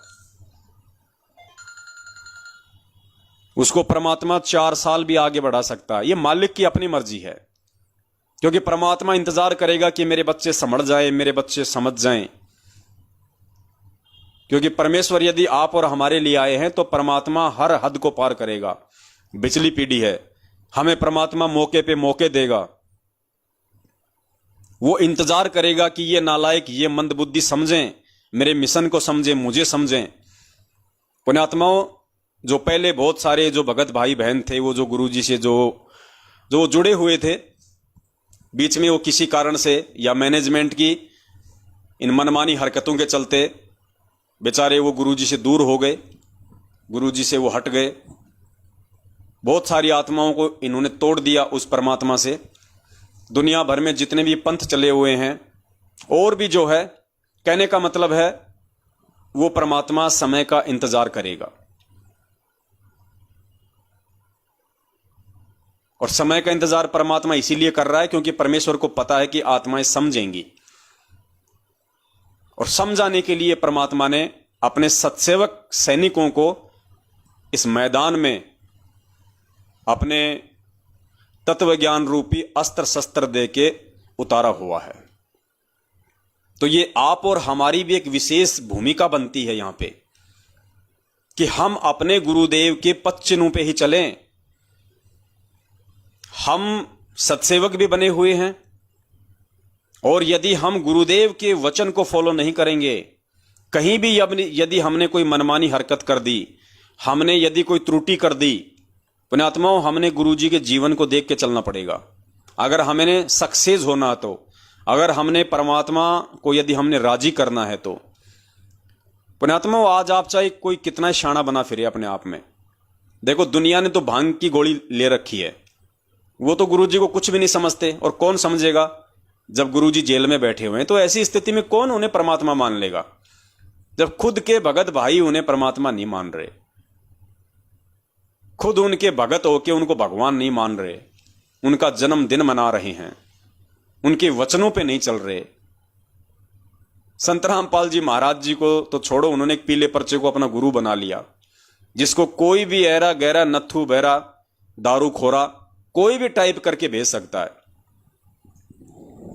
उसको परमात्मा 4 साल भी आगे बढ़ा सकता है। ये मालिक की अपनी मर्जी है, क्योंकि परमात्मा इंतजार करेगा कि मेरे बच्चे समझ जाए, मेरे बच्चे समझ जाएं। क्योंकि परमेश्वर यदि आप और हमारे लिए आए हैं तो परमात्मा हर हद को पार करेगा। बिचली पीढ़ी है, हमें परमात्मा मौके पे मौके देगा। वो इंतजार करेगा कि ये नालायक, ये मंदबुद्धि समझें, मेरे मिशन को समझें, मुझे समझें। पुण्यात्माओं, जो पहले बहुत सारे जो भगत भाई बहन थे, वो जो गुरुजी से जो जुड़े हुए थे, बीच में वो किसी कारण से या मैनेजमेंट की इन मनमानी हरकतों के चलते बेचारे वो गुरुजी से दूर हो गए, गुरुजी से वो हट गए। बहुत सारी आत्माओं को इन्होंने तोड़ दिया उस परमात्मा से। दुनिया भर में जितने भी पंथ चले हुए हैं, और भी जो है, कहने का मतलब है वो परमात्मा समय का इंतजार करेगा। और समय का इंतजार परमात्मा इसीलिए कर रहा है क्योंकि परमेश्वर को पता है कि आत्माएं समझेंगी। और समझाने के लिए परमात्मा ने अपने सत्सेवक सैनिकों को इस मैदान में अपने तत्व ज्ञान रूपी अस्त्र शस्त्र दे के उतारा हुआ है। तो ये आप और हमारी भी एक विशेष भूमिका बनती है यहां पे कि हम अपने गुरुदेव के पद चिन्हों पे ही चलें। हम सत्सेवक भी बने हुए हैं, और यदि हम गुरुदेव के वचन को फॉलो नहीं करेंगे, कहीं भी यदि हमने कोई मनमानी हरकत कर दी, हमने यदि कोई त्रुटि कर दी, पुण्यात्माओं, हमने गुरुजी के जीवन को देख के चलना पड़ेगा। अगर हमें सक्सेस होना तो, अगर हमने परमात्मा को यदि हमने राजी करना है तो। पुण्यात्माओं, आज आप चाहे कोई कितना शाना बना फिरे अपने आप में, देखो दुनिया ने तो भांग की गोली ले रखी है, वो तो गुरुजी को कुछ भी नहीं समझते। और कौन समझेगा जब गुरुजी जेल में बैठे हुए हैं? तो ऐसी स्थिति में कौन उन्हें परमात्मा मान लेगा, जब खुद के भगत भाई उन्हें परमात्मा नहीं मान रहे, खुद उनके भगत होके उनको भगवान नहीं मान रहे, उनका जन्मदिन मना रहे हैं, उनके वचनों पे नहीं चल रहे। संत रामपाल जी महाराज जी को तो छोड़ो, उन्होंने एक पीले पर्चे को अपना गुरु बना लिया, जिसको कोई भी ऐरा गहरा नत्थु बहरा दारू खोरा कोई भी टाइप करके भेज सकता है।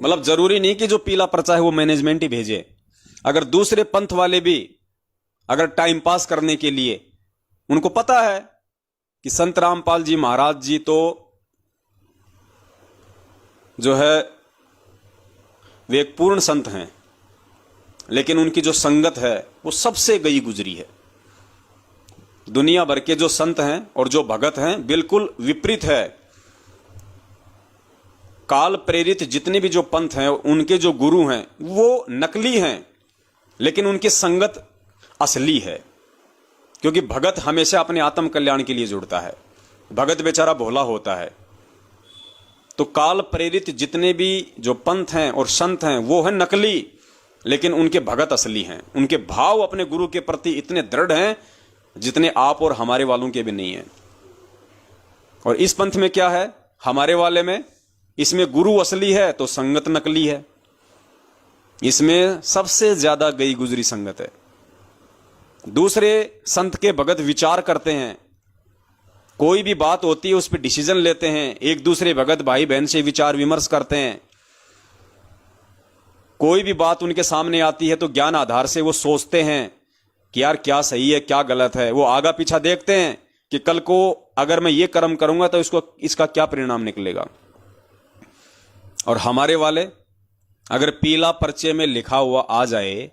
मतलब जरूरी नहीं कि जो पीला पर्चा है वो मैनेजमेंट ही भेजे। अगर दूसरे पंथ वाले भी अगर टाइम पास करने के लिए, उनको पता है कि संत रामपाल जी महाराज जी तो जो है वे एक पूर्ण संत हैं, लेकिन उनकी जो संगत है वो सबसे गई गुजरी है। दुनिया भर के जो संत हैं और जो भगत हैं बिल्कुल विपरीत है। काल प्रेरित जितने भी जो पंथ हैं, उनके जो गुरु हैं वो नकली हैं, लेकिन उनकी संगत असली है। क्योंकि भगत हमेशा अपने आत्म कल्याण के लिए जुड़ता है, भगत बेचारा भोला होता है। तो काल प्रेरित जितने भी जो पंथ हैं और संत हैं वो हैं नकली, लेकिन उनके भगत असली हैं। उनके भाव अपने गुरु के प्रति इतने दृढ़ हैं जितने आप और हमारे वालों के भी नहीं हैं। और इस पंथ में क्या है, हमारे वाले में, इसमें गुरु असली है तो संगत नकली है। इसमें सबसे ज्यादा गई गुजरी संगत है। दूसरे संत के भगत विचार करते हैं कोई भी बात होती है उस पर डिसीजन लेते हैं, एक दूसरे भगत भाई बहन से विचार विमर्श करते हैं। कोई भी बात उनके सामने आती है तो ज्ञान आधार से वो सोचते हैं कि यार क्या सही है क्या गलत है। वो आगा पीछा देखते हैं कि कल को अगर मैं ये कर्म करूंगा तो इसका क्या परिणाम निकलेगा। और हमारे वाले अगर पीला पर्चे में लिखा हुआ आ जाए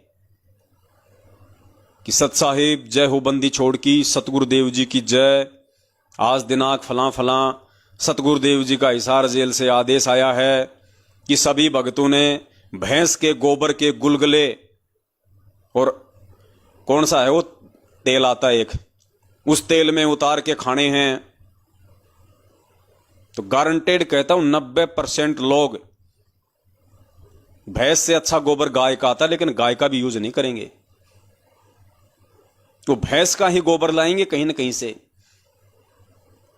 कि सत साहिब जय हो बंदी छोड़ की, सतगुरुदेव जी की जय, आज दिनांक फलां फलां सतगुरुदेव जी का हिसार जेल से आदेश आया है कि सभी भक्तों ने भैंस के गोबर के गुलगुले और कौन सा है वो तेल आता है एक, उस तेल में उतार के खाने हैं। तो गारंटेड कहता हूं 90% लोग भैंस से अच्छा गोबर गाय का आता है, लेकिन गाय का भी यूज नहीं करेंगे। वो भैंस का ही गोबर लाएंगे कहीं ना कहीं से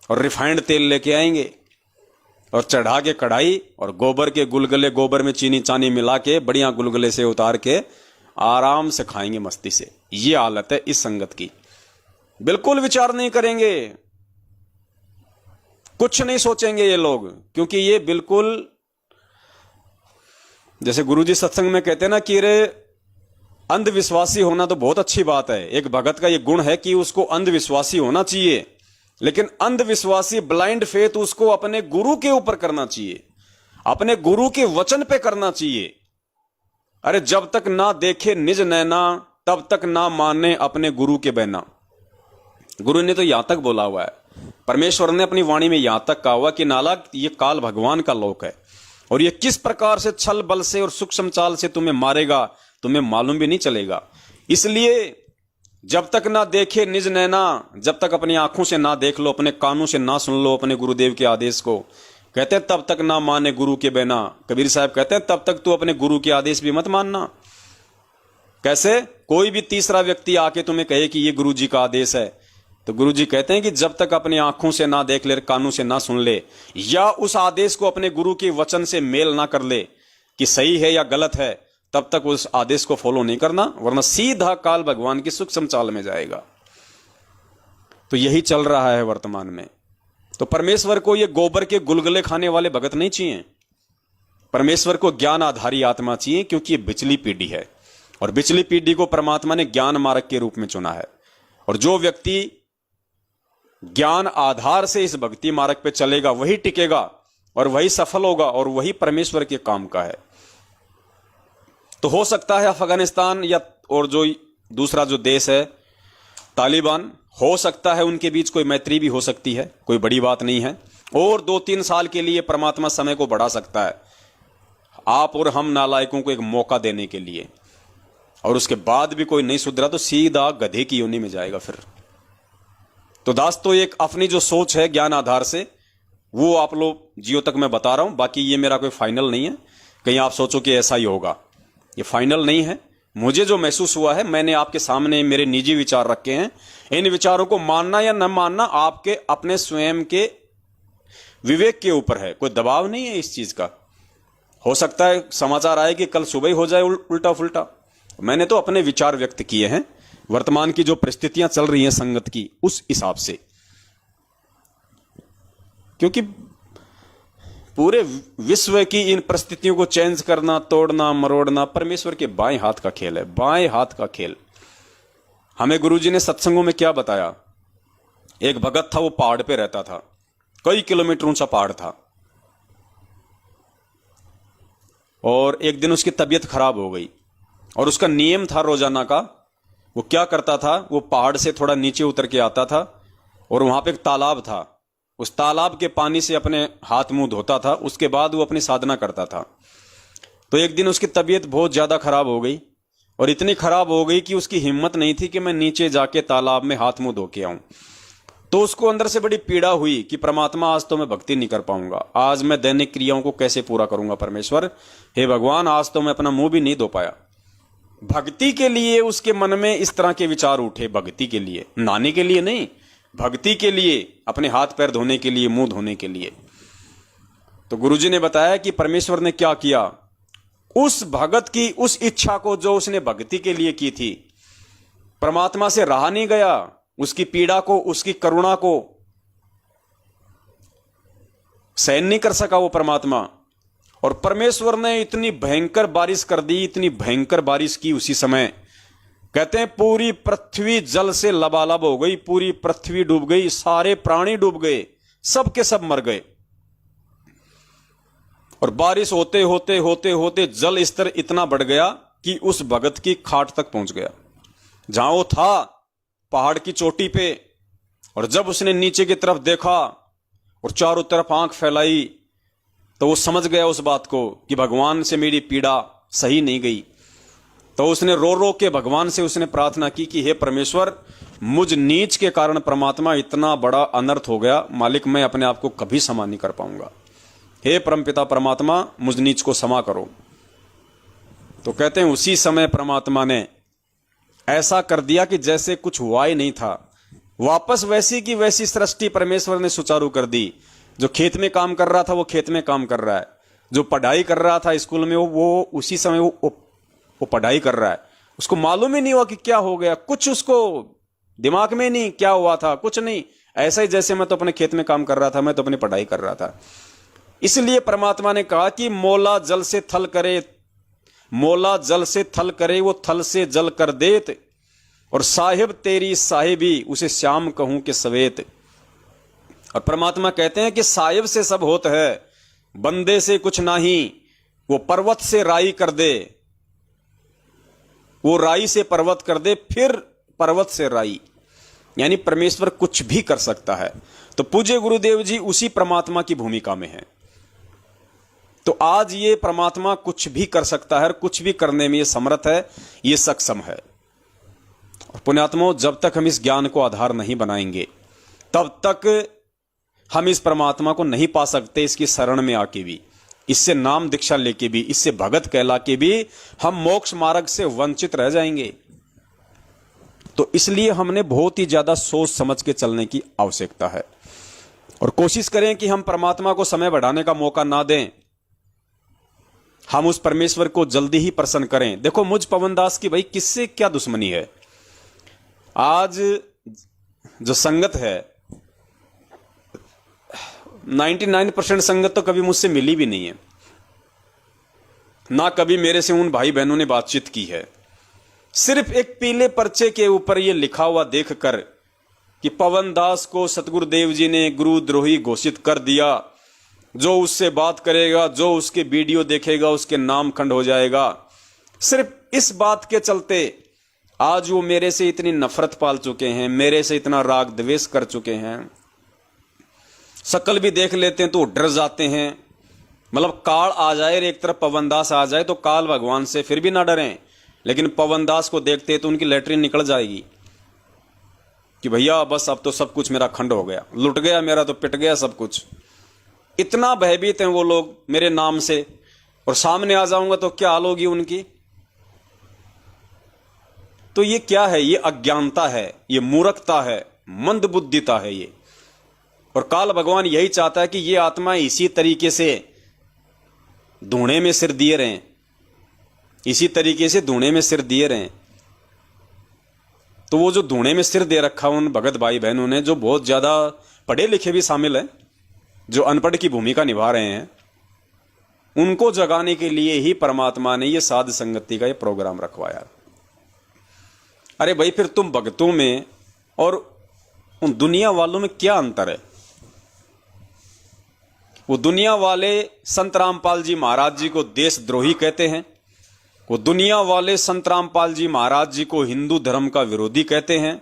और रिफाइंड तेल लेके आएंगे और चढ़ा के कढ़ाई और गोबर के गुलगुले, गोबर में चीनी चानी मिला के बढ़िया गुलगुले से उतार के आराम से खाएंगे मस्ती से। ये हालत है इस संगत की। बिल्कुल विचार नहीं करेंगे, कुछ नहीं सोचेंगे ये लोग, क्योंकि ये बिल्कुल जैसे गुरुजी सत्संग में कहते हैं ना कि रे अंधविश्वासी होना तो बहुत अच्छी बात है। एक भगत का ये गुण है कि उसको अंधविश्वासी होना चाहिए, लेकिन अंधविश्वासी ब्लाइंड फेथ उसको अपने गुरु के ऊपर करना चाहिए, अपने गुरु के वचन पे करना चाहिए। अरे जब तक ना देखे निज नैना तब तक ना माने अपने गुरु के बहना। गुरु ने तो यहां तक बोला हुआ है, परमेश्वर ने अपनी वाणी में यहां तक कहा हुआ कि नालायक ये काल भगवान का लोक है और ये किस प्रकार से छल बल से और सूक्ष्म चाल से तुम्हें मारेगा तुम्हें मालूम भी नहीं चलेगा। इसलिए जब तक ना देखे निज नैना, जब तक अपनी आंखों से ना देख लो, अपने कानों से ना सुन लो अपने गुरुदेव के आदेश को, कहते हैं तब तक ना माने गुरु के बिना। कबीर साहब कहते हैं तब तक तू अपने गुरु के आदेश भी मत मानना। कैसे? कोई भी तीसरा व्यक्ति आके तुम्हें कहे कि ये गुरु जी का आदेश है, तो गुरु जी कहते हैं कि जब तक अपनी आंखों से ना देख ले, कानों से ना सुन ले, या उस आदेश को अपने गुरु के वचन से मेल ना कर ले कि सही है या गलत है, तब तक उस आदेश को फॉलो नहीं करना, वरना सीधा काल भगवान की सूक्ष्म चाल में जाएगा। तो यही चल रहा है वर्तमान में। तो परमेश्वर को ये गोबर के गुलगुले खाने वाले भगत नहीं चाहिए। परमेश्वर को ज्ञान आधारी आत्मा चाहिए, क्योंकि ये बिचली पीढ़ी है और बिचली पीढ़ी को परमात्मा ने ज्ञान मार्ग के रूप में चुना है। और जो व्यक्ति ज्ञान आधार से इस भक्ति मार्ग पे चलेगा वही टिकेगा और वही सफल होगा और वही परमेश्वर के काम का है। तो हो सकता है अफगानिस्तान या और जो दूसरा जो देश है तालिबान, हो सकता है उनके बीच कोई मैत्री भी हो सकती है, कोई बड़ी बात नहीं है। और 2-3 साल के लिए परमात्मा समय को बढ़ा सकता है आप और हम नालायकों को एक मौका देने के लिए, और उसके बाद भी कोई नहीं सुधरा तो सीधा गधे की योनि में जाएगा फिर। तो दोस्तों एक अपनी जो सोच है ज्ञान आधार से, वो आप लोग जियो तक मैं बता रहा हूं। बाकी ये मेरा कोई फाइनल नहीं है, कहीं आप सोचो कि ऐसा ही होगा, ये फाइनल नहीं है। मुझे जो महसूस हुआ है मैंने आपके सामने मेरे निजी विचार रखे हैं। इन विचारों को मानना या न मानना आपके अपने स्वयं के विवेक के ऊपर है, कोई दबाव नहीं है इस चीज का। हो सकता है समाचार आए कि कल सुबह ही हो जाए उल्टा फुल्टा। मैंने तो अपने विचार व्यक्त किए हैं वर्तमान की जो परिस्थितियां चल रही हैं संगत की उस हिसाब से, क्योंकि पूरे विश्व की इन परिस्थितियों को चेंज करना, तोड़ना, मरोड़ना परमेश्वर के बाएं हाथ का खेल है, बाएं हाथ का खेल। हमें गुरुजी ने सत्संगों में क्या बताया, एक भगत था वो पहाड़ पे रहता था, कई किलोमीटर ऊंचा पहाड़ था, और एक दिन उसकी तबीयत खराब हो गई और उसका नियम था रोजाना का, वो क्या करता था, वो पहाड़ से थोड़ा नीचे उतर के आता था और वहां पे एक तालाब था, उस तालाब के पानी से अपने हाथ मुंह धोता था, उसके बाद वो अपनी साधना करता था। तो एक दिन उसकी तबीयत बहुत ज्यादा खराब हो गई और इतनी खराब हो गई कि उसकी हिम्मत नहीं थी कि मैं नीचे जाके तालाब में हाथ मुंह धो के आऊं। तो उसको अंदर से बड़ी पीड़ा हुई कि परमात्मा आज तो मैं भक्ति नहीं कर पाऊंगा, आज मैं दैनिक क्रियाओं को कैसे पूरा करूंगा परमेश्वर, हे भगवान आज तो मैं अपना मुंह भी नहीं धो पाया। भक्ति के लिए उसके मन में इस तरह के विचार उठे, भक्ति के लिए, नहाने के लिए नहीं, भक्ति के लिए, अपने हाथ पैर धोने के लिए, मुंह धोने के लिए। तो गुरुजी ने बताया कि परमेश्वर ने क्या किया, उस भगत की उस इच्छा को जो उसने भक्ति के लिए की थी, परमात्मा से रहा नहीं गया, उसकी पीड़ा को, उसकी करुणा को सहन नहीं कर सका वो परमात्मा। और परमेश्वर ने इतनी भयंकर बारिश कर दी, इतनी भयंकर बारिश की उसी समय, कहते हैं पूरी पृथ्वी जल से लबालब हो गई, पूरी पृथ्वी डूब गई, सारे प्राणी डूब गए, सब के सब मर गए। और बारिश होते होते होते होते जल स्तर इतना बढ़ गया कि उस भगत की खाट तक पहुंच गया, जहां वो था पहाड़ की चोटी पे। और जब उसने नीचे की तरफ देखा और चारों तरफ आंख फैलाई, तो वो समझ गया उस बात को कि भगवान से मेरी पीड़ा सही नहीं गई। तो उसने रो रो के भगवान से उसने प्रार्थना की कि हे परमेश्वर, मुझ नीच के कारण परमात्मा इतना बड़ा अनर्थ हो गया, मालिक मैं अपने आप को कभी क्षमा नहीं कर पाऊंगा, हे परमपिता परमात्मा मुझ नीच को क्षमा करो। तो कहते हैं उसी समय परमात्मा ने ऐसा कर दिया कि जैसे कुछ हुआ ही नहीं था, वापस वैसी की वैसी सृष्टि परमेश्वर ने सुचारू कर दी। जो खेत में काम कर रहा था वो खेत में काम कर रहा है, जो पढ़ाई कर रहा था स्कूल में वो उसी समय वो पढ़ाई कर रहा है। उसको मालूम ही नहीं हुआ कि क्या हो गया, कुछ उसको दिमाग में नहीं क्या हुआ था, कुछ नहीं। ऐसा ही जैसे मैं तो अपने खेत में काम कर रहा था, मैं तो अपनी पढ़ाई कर रहा था। इसलिए परमात्मा ने कहा कि मौला जल से थल करे, मौला जल से थल करे वो थल से जल कर देत, और साहिब तेरी साहिबी उसे श्याम कहूं कि सवेत। और परमात्मा कहते हैं कि साहिब से सब होत है, बंदे से कुछ नहीं। वो पर्वत से राई कर दे, वो राई से पर्वत कर दे, फिर पर्वत से राई, यानी परमेश्वर कुछ भी कर सकता है। तो पूज्य गुरुदेव जी उसी परमात्मा की भूमिका में हैं। तो आज ये परमात्मा कुछ भी कर सकता है और कुछ भी करने में ये समर्थ है, ये सक्षम है। और पुण्यात्मों, जब तक हम इस ज्ञान को आधार नहीं बनाएंगे तब तक हम इस परमात्मा को नहीं पा सकते। इसकी शरण में आके भी, इससे नाम दीक्षा लेके भी, इससे भगत कहला के भी हम मोक्ष मार्ग से वंचित रह जाएंगे। तो इसलिए हमने बहुत ही ज्यादा सोच समझ के चलने की आवश्यकता है। और कोशिश करें कि हम परमात्मा को समय बढ़ाने का मौका ना दें, हम उस परमेश्वर को जल्दी ही प्रसन्न करें। देखो मुझ पवनदास की भाई किससे क्या दुश्मनी है। आज जो संगत है, 99% संगत तो कभी मुझसे मिली भी नहीं है, ना कभी मेरे से उन भाई बहनों ने बातचीत की है। सिर्फ एक पीले पर्चे के ऊपर यह लिखा हुआ देखकर कि पवनदास को सतगुरुदेव जी ने गुरुद्रोही घोषित कर दिया, जो उससे बात करेगा, जो उसके वीडियो देखेगा, उसके नाम खंड हो जाएगा। सिर्फ इस बात के चलते आज वो मेरे से इतनी नफरत पाल चुके हैं, मेरे से इतना राग द्वेष कर चुके हैं। शकल भी देख लेते हैं तो डर जाते हैं। मतलब काल आ जाए, एक तरफ पवनदास आ जाए तो काल भगवान से फिर भी ना डरें, लेकिन पवनदास को देखते तो उनकी लैट्रिन निकल जाएगी कि भैया बस अब तो सब कुछ मेरा खंड हो गया, लुट गया मेरा, तो पिट गया सब कुछ। इतना भयभीत हैं वो लोग मेरे नाम से, और सामने आ जाऊंगा तो क्या हाल होगी उनकी। तो ये क्या है? ये अज्ञानता है, ये मूर्खता है, मंदबुद्धिता है ये। और काल भगवान यही चाहता है कि ये आत्मा इसी तरीके से धूणे में सिर दिए रहें, इसी तरीके से धूणे में सिर दिए रहें। तो वो जो धूणे में सिर दे रखा उन भगत भाई बहनों ने, जो बहुत ज्यादा पढ़े लिखे भी शामिल हैं, जो अनपढ़ की भूमिका निभा रहे हैं, उनको जगाने के लिए ही परमात्मा ने ये साध संगति का ये प्रोग्राम रखवाया। अरे भाई, फिर तुम भक्तों में और उन दुनिया वालों में क्या अंतर है? वो दुनिया वाले संत रामपाल जी महाराज जी को देशद्रोही कहते हैं, वो दुनिया वाले संत रामपाल जी महाराज जी को हिंदू धर्म का विरोधी कहते हैं,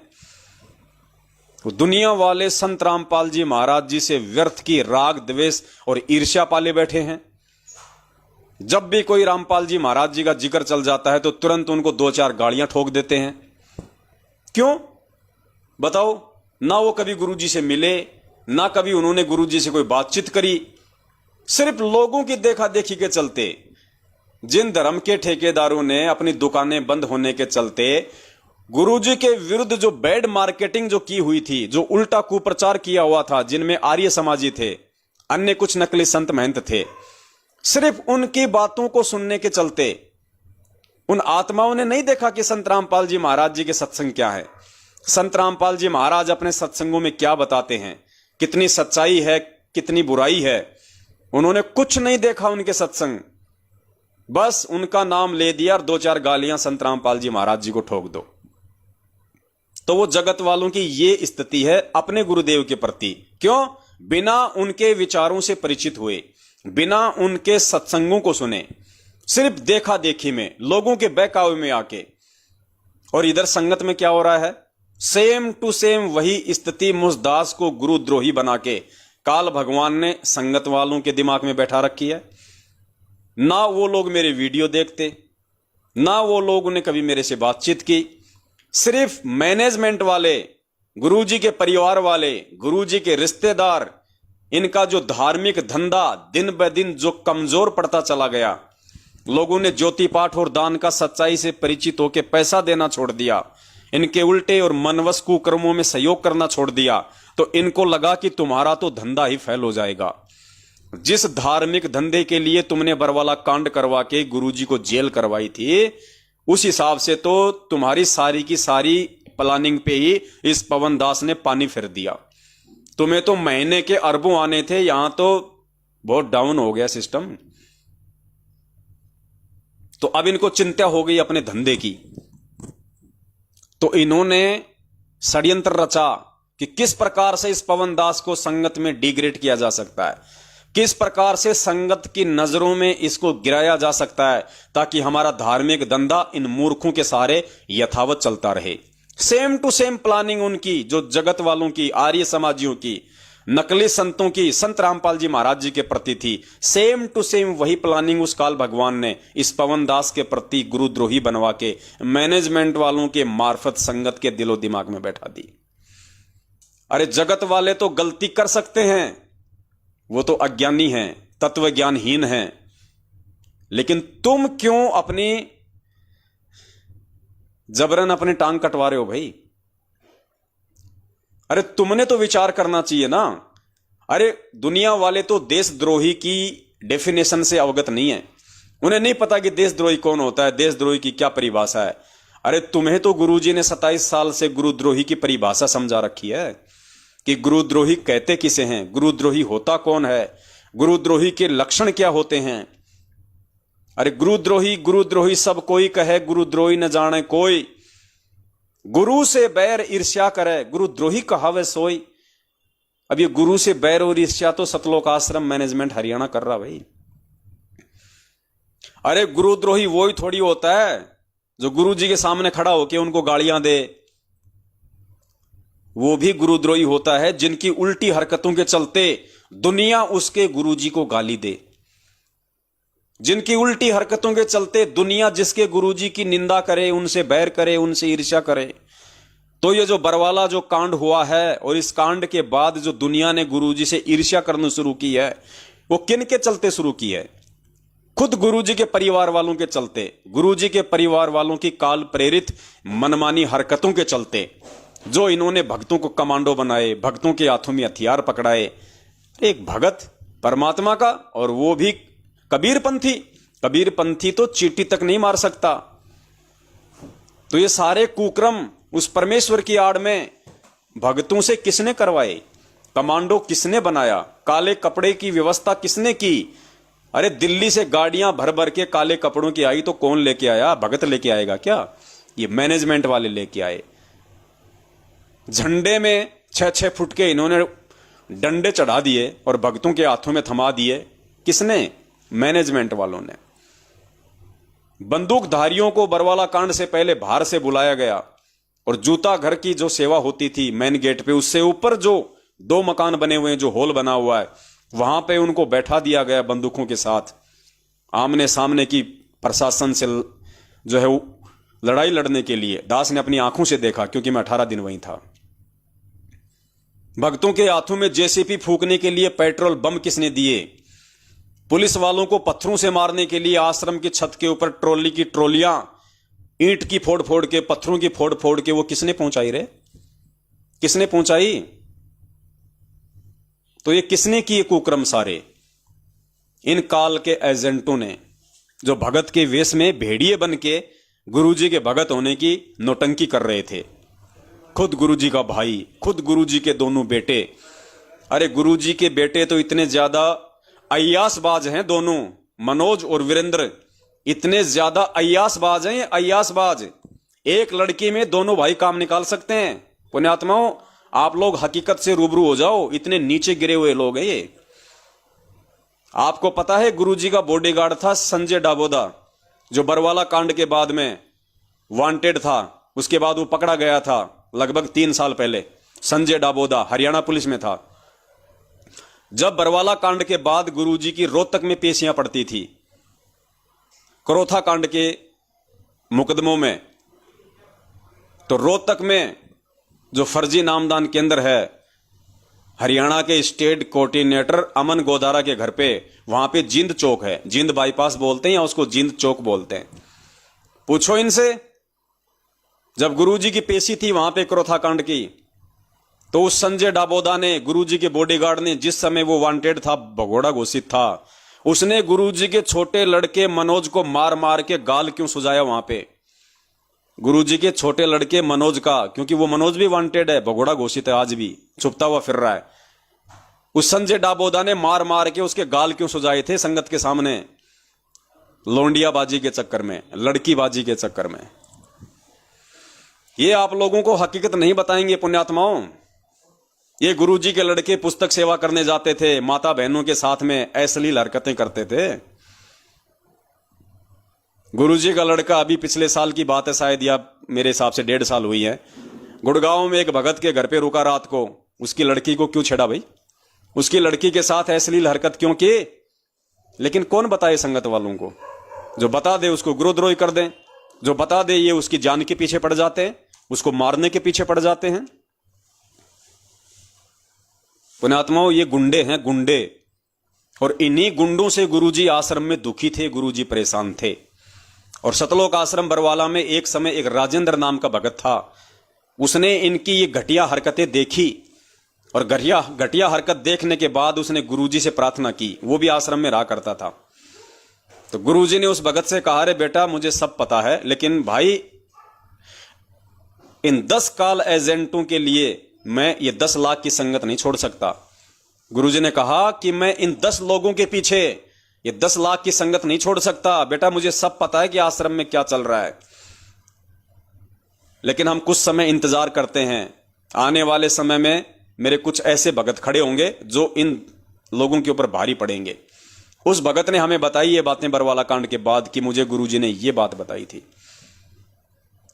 वो दुनिया वाले संत रामपाल जी महाराज जी से व्यर्थ की राग द्वेष और ईर्ष्या पाले बैठे हैं। जब भी कोई रामपाल जी महाराज जी का जिक्र चल जाता है तो तुरंत उनको 2-4 गालियां ठोक देते हैं। क्यों बताओ? ना वो कभी गुरुजी से मिले, ना कभी उन्होंने गुरुजी से कोई बातचीत करी। सिर्फ लोगों की देखा देखी के चलते, जिन धर्म के ठेकेदारों ने अपनी दुकानें बंद होने के चलते गुरुजी के विरुद्ध जो बैड मार्केटिंग जो की हुई थी, जो उल्टा कुप्रचार किया हुआ था, जिनमें आर्य समाजी थे, अन्य कुछ नकली संत महंत थे, सिर्फ उनकी बातों को सुनने के चलते उन आत्माओं ने नहीं देखा कि संत रामपाल जी महाराज जी के सत्संग क्या है, संत रामपाल जी महाराज अपने सत्संगों में क्या बताते हैं, कितनी सच्चाई है, कितनी बुराई है। उन्होंने कुछ नहीं देखा उनके सत्संग, बस उनका नाम ले दिया और दो चार गालियां संत रामपाल जी महाराज जी को ठोक दो। तो वो जगत वालों की ये स्थिति है अपने गुरुदेव के प्रति। क्यों? बिना उनके विचारों से परिचित हुए, बिना उनके सत्संगों को सुने, सिर्फ देखा देखी में, लोगों के बहकावे में आके। और इधर संगत में क्या हो रहा है? सेम टू सेम वही स्थिति मुझदास को गुरुद्रोही बना के काल भगवान ने संगत वालों के दिमाग में बैठा रखी है। ना वो लोग मेरे वीडियो देखते, ना वो लोग ने कभी मेरे से बातचीत की। सिर्फ मैनेजमेंट वाले, गुरुजी के परिवार वाले, गुरुजी के रिश्तेदार, इनका जो धार्मिक धंधा दिन ब दिन जो कमजोर पड़ता चला गया, लोगों ने ज्योति पाठ और दान का सच्चाई से परिचित होकर पैसा देना छोड़ दिया, इनके उल्टे और मनवश कुकर्मों में सहयोग करना छोड़ दिया, तो इनको लगा कि तुम्हारा तो धंधा ही फेल हो जाएगा। जिस धार्मिक धंधे के लिए तुमने बरवाला कांड करवा के गुरुजी को जेल करवाई थी, उस हिसाब से तो तुम्हारी सारी की सारी प्लानिंग पे ही इस पवन दास ने पानी फेर दिया। तुम्हें तो महीने के अरबों आने थे, यहां तो बहुत डाउन हो गया सिस्टम। तो अब इनको चिंता हो गई अपने धंधे की, तो इन्होंने षड्यंत्र रचा कि किस प्रकार से इस पवन दास को संगत में डिग्रेड किया जा सकता है, किस प्रकार से संगत की नजरों में इसको गिराया जा सकता है, ताकि हमारा धार्मिक धंधा इन मूर्खों के सहारे यथावत चलता रहे। सेम टू सेम प्लानिंग उनकी, जो जगत वालों की, आर्य समाजियों की, नकली संतों की, संत रामपाल जी महाराज जी के प्रति थी। सेम टू सेम वही प्लानिंग उस काल भगवान ने इस पवन दास के प्रति गुरुद्रोही बनवा के मैनेजमेंट वालों के मार्फत संगत के दिलो दिमाग में बैठा दी। अरे जगत वाले तो गलती कर सकते हैं, वो तो अज्ञानी हैं, तत्व ज्ञानहीन हैं, लेकिन तुम क्यों अपनी जबरन अपनी टांग कटवा रहे हो भाई? अरे तुमने तो विचार करना चाहिए ना। अरे दुनिया वाले तो देशद्रोही की डेफिनेशन से अवगत नहीं है, उन्हें नहीं पता कि देशद्रोही कौन होता है, देशद्रोही की क्या परिभाषा है। अरे तुम्हें तो गुरुजी ने 27 साल से गुरुद्रोही की परिभाषा समझा रखी है कि गुरुद्रोही कहते किसे हैं, गुरुद्रोही होता कौन है, गुरुद्रोही के लक्षण क्या होते हैं। अरे गुरुद्रोही गुरुद्रोही सब कोई कहे, गुरुद्रोही न जाने कोई, गुरु से बैर ईर्ष्या करे, गुरुद्रोही कहावे सोई। अब ये गुरु से बैर और ईर्ष्या तो सतलोक आश्रम मैनेजमेंट हरियाणा कर रहा भाई। अरे गुरुद्रोही वो ही थोड़ी होता है जो गुरु जी के सामने खड़ा होकर उनको गालियां दे। वो भी गुरुद्रोही होता है जिनकी उल्टी हरकतों के चलते दुनिया उसके गुरुजी को गाली दे, जिनकी उल्टी हरकतों के चलते दुनिया जिसके गुरुजी की निंदा करे, उनसे बैर करे, उनसे ईर्ष्या करे। तो ये जो बरवाला जो कांड हुआ है और इस कांड के बाद जो दुनिया ने गुरुजी से ईर्ष्या करना शुरू की है, वो किन के चलते शुरू की है? खुद गुरुजी के परिवार वालों के चलते, गुरुजी के परिवार वालों की काल प्रेरित मनमानी हरकतों के चलते, जो इन्होंने भक्तों को कमांडो बनाए, भक्तों के हाथों में हथियार पकड़ाए। एक भगत परमात्मा का, और वो भी कबीरपंथी, कबीरपंथी तो चींटी तक नहीं मार सकता। तो ये सारे कुक्रम उस परमेश्वर की आड़ में भक्तों से किसने करवाए? कमांडो किसने बनाया? काले कपड़े की व्यवस्था किसने की? अरे दिल्ली से गाड़ियां भर भर के काले कपड़ों की आई तो कौन लेके आया? भगत लेके आएगा क्या? ये मैनेजमेंट वाले लेके आए। झंडे में 6-6 फुट के इन्होंने डंडे चढ़ा दिए और भक्तों के हाथों में थमा दिए। किसने? मैनेजमेंट वालों ने। बंदूकधारियों को बरवाला कांड से पहले बाहर से बुलाया गया और जूता घर की जो सेवा होती थी मेन गेट पे, उससे ऊपर जो 2 मकान बने हुए हैं, जो हॉल बना हुआ है, वहां पे उनको बैठा दिया गया बंदूकों के साथ। आमने सामने की प्रशासन से जो है लड़ाई लड़ने के लिए। दास ने अपनी आंखों से देखा क्योंकि मैं 18 दिन वहीं था। भक्तों के हाथों में जेसीपी फूंकने के लिए पेट्रोल बम किसने दिए? पुलिस वालों को पत्थरों से मारने के लिए आश्रम की छत के ऊपर ट्रॉली की ट्रॉलियां ईंट की फोड़ फोड़ के, पत्थरों की फोड़ फोड़ के वो किसने पहुंचाई रे? किसने पहुंचाई? तो ये किसने किए कुक्रम सारे? इन काल के एजेंटों ने, जो भगत के वेश में भेड़िए बन के गुरुजी के भगत होने की नौटंकी कर रहे थे। खुद गुरुजी का भाई, खुद गुरुजी के दोनों बेटे। अरे गुरुजी के बेटे तो इतने ज्यादा अय्यासबाज हैं दोनों, मनोज और वीरेंद्र इतने ज्यादा अय्यासबाज हैं, अय्यासबाज। एक लड़की में दोनों भाई काम निकाल सकते हैं। पुण्यात्माओं, आप लोग हकीकत से रूबरू हो जाओ, इतने नीचे गिरे हुए लोग हैं ये। आपको पता है गुरुजी का बॉडीगार्ड था संजय डाबोदा, जो बरवाला कांड के बाद में वांटेड था, उसके बाद वो पकड़ा गया था लगभग 3 साल पहले। संजय डाबोदा हरियाणा पुलिस में था। जब बरवाला कांड के बाद गुरुजी की रोहतक में पेशियां पड़ती थी, करोथा कांड के मुकदमों में, तो रोहतक में जो फर्जी नामदान केंद्र है, हरियाणा के स्टेट कोऑर्डिनेटर अमन गोदारा के घर पे, वहां पे जिंद चौक है, जिंद बाईपास बोलते हैं या उसको जिंद चौक बोलते हैं। पूछो इनसे, जब गुरुजी की पेशी थी वहां पे करोथा कांड की, तो उस संजय डाबोदा ने, गुरुजी के बॉडीगार्ड ने, जिस समय वो वांटेड था, भगोड़ा घोषित था, उसने गुरुजी के छोटे लड़के मनोज को मार मार के गाल क्यों सुजाया वहां पे? गुरुजी के छोटे लड़के मनोज का, क्योंकि वो मनोज भी वांटेड है, भगोड़ा घोषित है, आज भी छुपता हुआ फिर रहा है। उस संजय डाबोदा ने मार मार के उसके गाल क्यों सुजाए थे संगत के सामने? लोंडियाबाजी के चक्कर में, लड़कीबाजी के चक्कर में। ये आप लोगों को हकीकत नहीं बताएंगे पुण्यात्माओं। ये गुरुजी के लड़के पुस्तक सेवा करने जाते थे, माता बहनों के साथ में अश्लील हरकतें करते थे। गुरुजी का लड़का, अभी पिछले साल की बात है शायद, या मेरे हिसाब से 1.5 साल हुई है, गुड़गांव में एक भगत के घर पे रुका रात को। उसकी लड़की को क्यों छेड़ा भाई? उसकी लड़की के साथ अश्लील हरकत क्यों की? लेकिन कौन बताए संगत वालों को? जो बता दे उसको गुरुद्रोही कर दें, जो बता दे ये उसकी जान के पीछे पड़ जाते हैं, उसको मारने के पीछे पड़ जाते हैं। पुण्यात्माओं, ये गुंडे हैं, गुंडे। और इन्हीं गुंडों से गुरुजी आश्रम में दुखी थे, गुरुजी परेशान थे। और सतलोक आश्रम बरवाला में एक समय एक राजेंद्र नाम का भगत था, उसने इनकी ये घटिया हरकतें देखी, और घटिया हरकत देखने के बाद उसने गुरुजी से प्रार्थना की। वो भी आश्रम में रहा करता था। तो गुरुजी ने उस भगत से कहा, अरे बेटा मुझे सब पता है, लेकिन भाई इन 10 कॉल एजेंटों के लिए मैं ये 10 लाख की संगत नहीं छोड़ सकता। गुरुजी ने कहा कि मैं इन 10 लोगों के पीछे ये 10 लाख की संगत नहीं छोड़ सकता। बेटा मुझे सब पता है कि आश्रम में क्या चल रहा है, लेकिन हम कुछ समय इंतजार करते हैं। आने वाले समय में मेरे कुछ ऐसे भगत खड़े होंगे जो इन लोगों के ऊपर भारी पड़ेंगे। उस भगत ने हमें बताई ये बातें बरवाला कांड के बाद, कि मुझे गुरुजी ने ये बात बताई थी।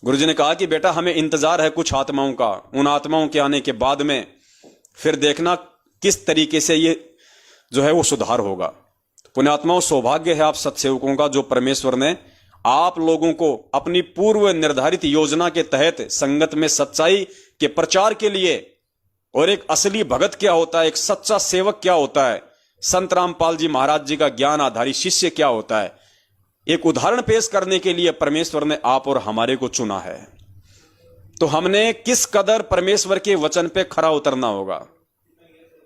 गुरुजी ने कहा कि बेटा हमें इंतजार है कुछ आत्माओं का, उन आत्माओं के आने के बाद में फिर देखना किस तरीके से ये जो है वो सुधार होगा। पुण्यात्माओं, सौभाग्य है आप सत्सेवकों का, जो परमेश्वर ने आप लोगों को अपनी पूर्व निर्धारित योजना के तहत संगत में सच्चाई के प्रचार के लिए, और एक असली भगत क्या होता है, एक सच्चा सेवक क्या होता है, संत रामपाल जी महाराज जी का ज्ञान आधारित शिष्य क्या होता है, एक उदाहरण पेश करने के लिए परमेश्वर ने आप और हमारे को चुना है। तो हमने किस कदर परमेश्वर के वचन पे खरा उतरना होगा।